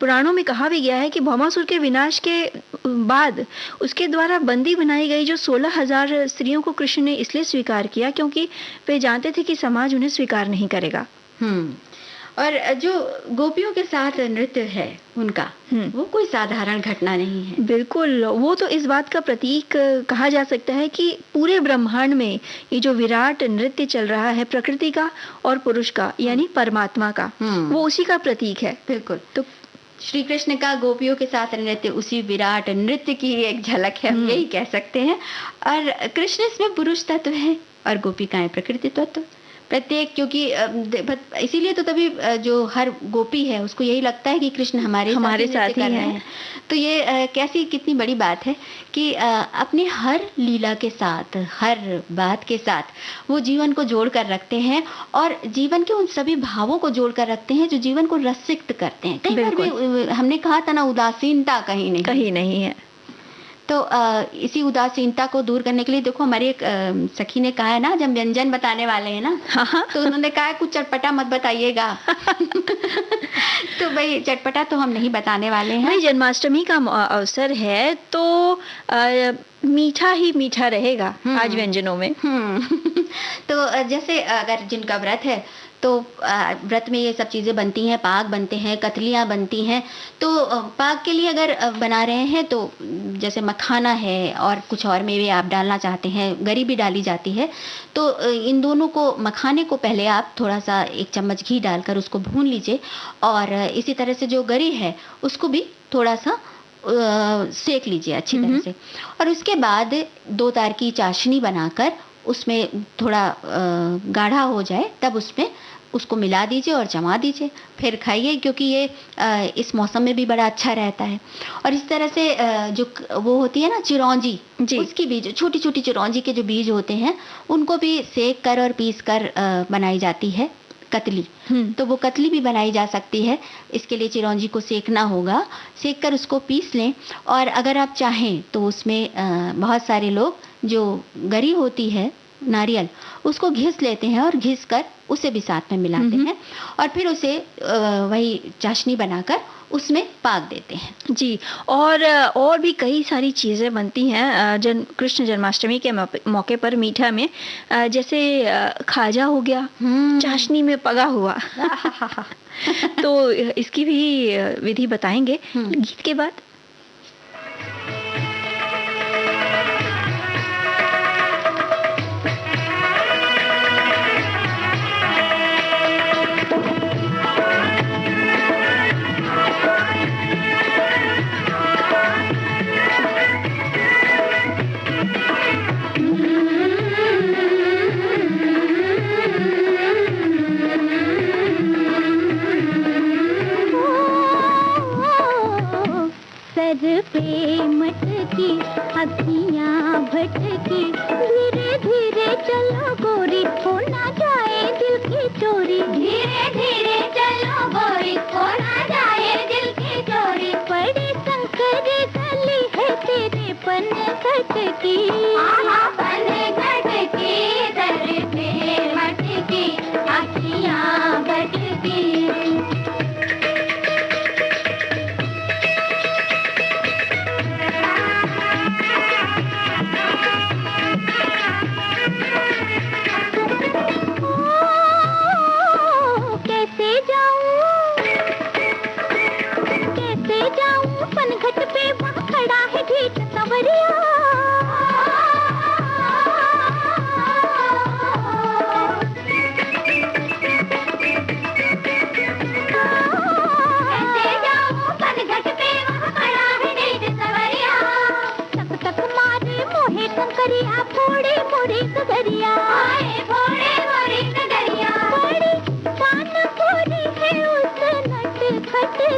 पुराणों में कहा भी गया है कि भौमासुर के विनाश के बाद उसके द्वारा बंदी बनाई गई जो 16,000 स्त्रियों को कृष्ण ने इसलिए स्वीकार किया क्योंकि वे जानते थे कि समाज उन्हें स्वीकार नहीं करेगा।
और जो गोपियों के साथ नृत्य है उनका, वो कोई साधारण घटना नहीं है।
बिल्कुल, वो तो इस बात का प्रतीक कहा जा सकता है कि पूरे ब्रह्मांड में ये जो विराट नृत्य चल रहा है, प्रकृति का और पुरुष का, यानी परमात्मा का, वो उसी का प्रतीक है।
बिल्कुल। तो श्री कृष्ण का गोपियों के साथ नृत्य उसी विराट नृत्य की एक झलक है, हम यही कह सकते हैं। और कृष्ण इसमें पुरुष तत्व है और गोपिकाएं प्रकृति तत्व, प्रत्येक, क्योंकि इसीलिए तो तभी जो हर गोपी है उसको यही लगता है कि कृष्ण हमारे साथ ही है। तो ये कैसी कितनी बड़ी बात है कि अपने हर लीला के साथ, हर बात के साथ वो जीवन को जोड़ कर रखते हैं और जीवन के उन सभी भावों को जोड़ कर रखते हैं जो जीवन को रसिक्त करते हैं। कई बार भी हमने कहा था ना, उदासीनता कहीं नहीं है। तो इसी उदासीनता को दूर करने के लिए देखो, हमारी एक सखी ने कहा है ना, जब व्यंजन बताने वाले हैं ना, तो उन्होंने कहा कुछ चटपटा मत बताइएगा। तो भाई चटपटा तो हम नहीं बताने वाले हैं।
जन्माष्टमी का अवसर है तो मीठा ही मीठा रहेगा आज व्यंजनों में।
तो जैसे अगर जिनका व्रत है तो व्रत में ये सब चीज़ें बनती हैं, पाक बनते हैं, कतलियाँ बनती हैं। तो पाक के लिए अगर बना रहे हैं तो जैसे मखाना है और कुछ और मेवे आप डालना चाहते हैं, गरी भी डाली जाती है, तो इन दोनों को, मखाने को पहले आप थोड़ा सा 1 चम्मच घी डालकर उसको भून लीजिए, और इसी तरह से जो गरी है उसको भी थोड़ा सा सेक लीजिए अच्छी तरह से, और उसके बाद 2 तार की चाशनी बनाकर उसमें थोड़ा गाढ़ा हो जाए तब उसमें उसको मिला दीजिए और जमा दीजिए, फिर खाइए, क्योंकि ये इस मौसम में भी बड़ा अच्छा रहता है। और इस तरह से जो वो होती है ना चिरौंजी, उसकी बीज, छोटी छोटी चिरौंजी के जो बीज होते हैं उनको भी सेक कर और पीस कर बनाई जाती है कतली। तो वो कतली भी बनाई जा सकती है। इसके लिए चिरौंजी को सेकना होगा, सेक कर उसको पीस लें, और अगर आप चाहें तो उसमें बहुत सारे लोग जो गरी होती है, नारियल, उसको घिस लेते हैं और घिस कर उसे भी साथ में मिलाते हैं और फिर उसे वही चाशनी बनाकर उसमें पाक देते हैं।
जी, और भी कई सारी चीज़ें बनती हैं कृष्ण जन्माष्टमी के मौके पर मीठा में, जैसे खाजा हो गया, चाशनी में पगा हुआ। तो इसकी भी विधि बताएंगे गीत के बाद।
सर पे मटकी, अखियाँ भटकी, धीरे धीरे चलो गोरी, हो ना जाए दिल की चोरी। धीरे धीरे चलो गोरी, हो ना जाए दिल की चोरी। बड़ी संकरी गली है तेरे पन घटकी, पन घटकी, सर पे मटकी, अखियाँ भटकी। कैसे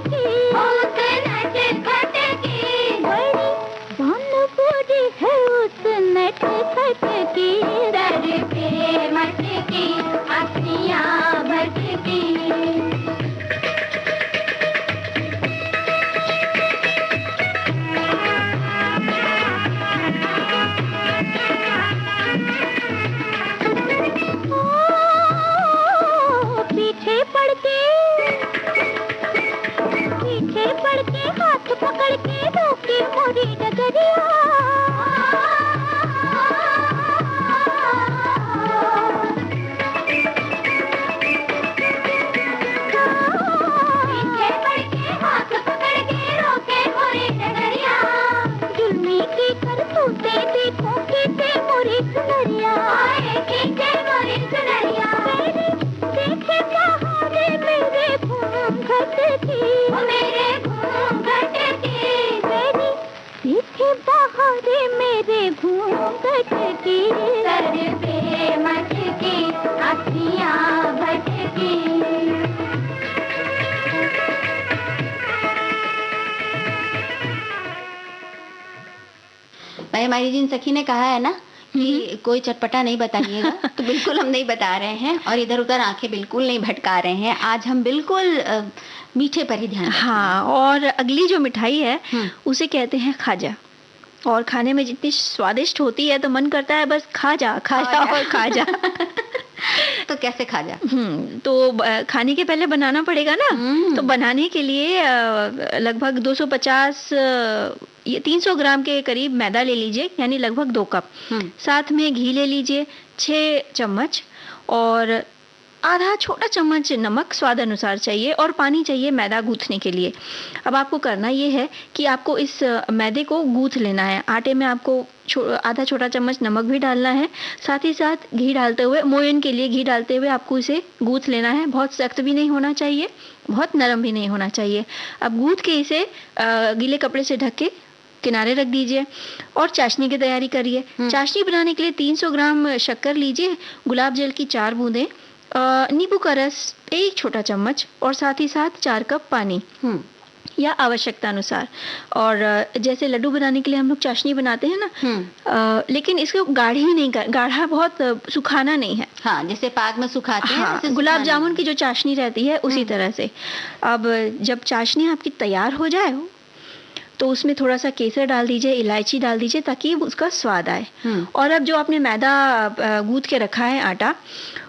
की, उस नटखट की, बड़ी बनपुरी है उस नटखट की, सर पे मटकी अखियां भटकी। पीछे पड़ के हाथ पकड़ के रोके मोरी डगरिया, पीछे पड़ के हाथ पकड़ के रोके मोरी डगरिया, जुल्मी की करतूते देखो खींचे मोरी सुनरिया, खींचे मोरी सुनरिया, देखे सहारे मेरे घूंघट की, मेरे घूंघट की, मेरी देखे बहारे मेरे घूंघट की, सर पे मटकी अखियां भटकी।
भाई हमारी जिन सखी ने कहा है ना कि कोई चटपटा नहीं बताइएगा, तो बिल्कुल हम नहीं बता रहे हैं और इधर उधर आंखें बिल्कुल नहीं भटका रहे हैं। आज हम बिल्कुल मीठे पर ही ध्यान।
हाँ, और अगली जो मिठाई है उसे कहते हैं खाजा, और खाने में जितनी स्वादिष्ट होती है तो मन करता है बस खा जा और खा जा।
तो कैसे खाजा?
तो खाने के पहले बनाना पड़ेगा ना। तो बनाने के लिए लगभग 250 ये 300 ग्राम के करीब मैदा ले लीजिए, यानी लगभग 2 कप। साथ में घी ले लीजिए 6 चम्मच, और आधा छोटा चम्मच नमक स्वाद अनुसार चाहिए, और पानी चाहिए मैदा गूंथने के लिए। अब आपको करना ये है कि आपको इस मैदे को गूंथ लेना है। आटे में आपको आधा छोटा चम्मच नमक भी डालना है, साथ ही साथ घी डालते हुए, मोयन के लिए घी डालते हुए आपको इसे गूंथ लेना है। बहुत सख्त भी नहीं होना चाहिए, बहुत नरम भी नहीं होना चाहिए। अब गूंथ के इसे गीले कपड़े से ढक के किनारे रख दीजिए, और चाशनी की तैयारी करिए। चाशनी बनाने के लिए 300 ग्राम शक्कर लीजिए, गुलाब जल की 4 बूंदें, नींबू का रस 1 छोटा चम्मच, और साथ ही साथ 4 कप पानी या आवश्यकता अनुसार। और जैसे लड्डू बनाने के लिए हम लोग चाशनी बनाते हैं ना, लेकिन इसको गाढ़ी नहीं गाढ़ा बहुत सुखाना नहीं है।
हाँ, जैसे पाग में सुखाते हैं।
हाँ, गुलाब जामुन की जो चाशनी रहती है उसी तरह से। अब जब चाशनी आपकी तैयार हो जाए तो उसमें थोड़ा सा केसर डाल दीजिए, इलायची डाल दीजिए, ताकि उसका स्वाद आए। और अब जो आपने मैदा गूंथ के रखा है आटा,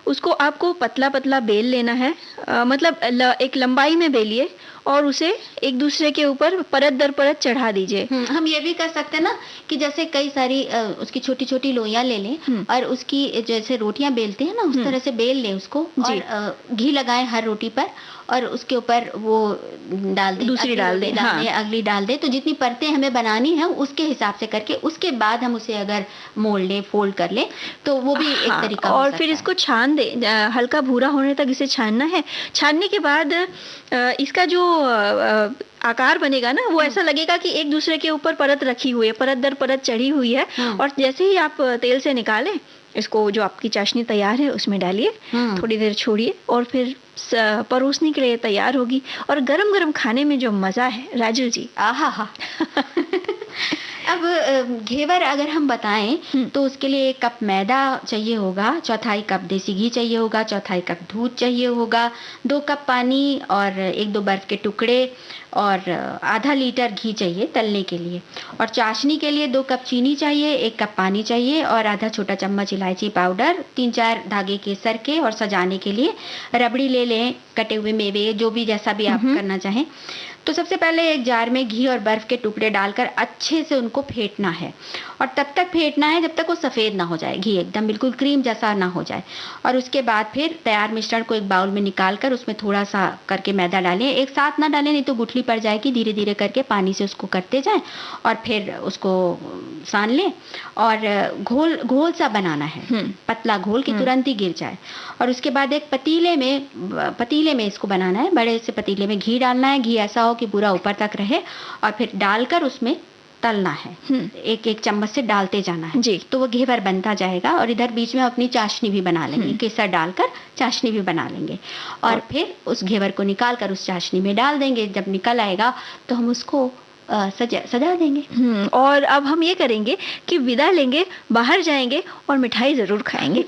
उसको आपको पतला पतला बेल लेना है। मतलब एक लंबाई में बेलिए, और उसे एक दूसरे के ऊपर परत दर परत चढ़ा दीजिए।
हम ये भी कर सकते हैं ना कि जैसे कई सारी उसकी छोटी छोटी लोइयां ले लें, और उसकी जैसे रोटियां बेलते हैं ना उस तरह से बेल लें उसको, और घी लगाएं हर रोटी पर, और उसके ऊपर वो डाल दें,
दूसरी डाल दें, हाँ।
अगली डाल दें। तो जितनी परतें हमें बनानी है उसके हिसाब से करके, उसके बाद हम उसे अगर मोड़ लें, फोल्ड कर लें, तो वो भी एक तरीका।
और फिर इसको छान दे, हल्का भूरा होने तक इसे छानना है। छानने के बाद इसका जो आकार बनेगा ना, वो ऐसा लगेगा कि एक दूसरे के ऊपर परत रखी हुई है, परत दर परत चढ़ी हुई है। और जैसे ही आप तेल से निकालें, इसको जो आपकी चाशनी तैयार है उसमें डालिए, थोड़ी देर छोड़िए, और फिर परोसने के लिए तैयार होगी। और गरम गरम खाने में जो मजा है राजू जी,
आहा। अब घेवर अगर हम बताएं तो उसके लिए 1 कप मैदा चाहिए होगा, 1/4 कप देसी घी चाहिए होगा, 1/4 कप दूध चाहिए होगा, 2 कप पानी, और 1-2 बर्फ के टुकड़े, और आधा लीटर घी चाहिए तलने के लिए। और चाशनी के लिए 2 कप चीनी चाहिए, 1 कप पानी चाहिए, और आधा छोटा चम्मच इलायची पाउडर, 3-4 धागे केसर के, और सजाने के लिए रबड़ी ले लें, कटे हुए मेवे, जो भी जैसा भी आप करना चाहें। तो सबसे पहले एक जार में घी और बर्फ के टुकड़े डालकर अच्छे से उनको फेंटना है, और तब तक फेंटना है जब तक वो सफ़ेद ना हो जाए, घी एकदम बिल्कुल क्रीम जैसा ना हो जाए। और उसके बाद फिर तैयार मिश्रण को एक बाउल में निकाल कर उसमें थोड़ा सा करके मैदा डालें, एक साथ ना डालें नहीं तो गुठली पड़ जाएगी। धीरे धीरे करके पानी से उसको करते जाएं, और फिर उसको सान लें, और घोल सा बनाना है, पतला घोल कि तुरंत ही गिर जाए। और उसके बाद एक पतीले में इसको बनाना है, बड़े से पतीले में घी डालना है। घी ऐसा हो कि पूरा ऊपर तक रहे, और फिर डालकर उसमें तलना है, एक एक चम्मच से डालते जाना है
जी।
तो वो घेवर बनता जाएगा। और इधर बीच में अपनी चाशनी भी बना लेंगे, केसर डालकर चाशनी भी बना लेंगे और फिर उस घेवर को निकाल कर उस चाशनी में डाल देंगे। जब निकल आएगा तो हम उसको सजा देंगे।
और अब हम ये करेंगे कि विदा लेंगे, बाहर जाएंगे और मिठाई जरूर खाएंगे।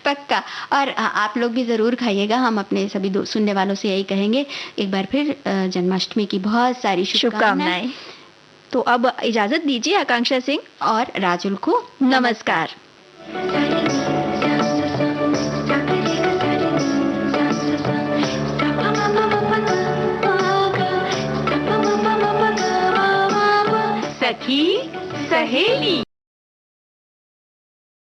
पक्का। और आप लोग भी जरूर खाइएगा। हम अपने सभी सुनने वालों से यही कहेंगे, एक बार फिर जन्माष्टमी की बहुत सारी शुभकामनाएं।
तो अब इजाजत दीजिए आकांक्षा सिंह
और राजुल को
नमस्कार।
सखी सहेली।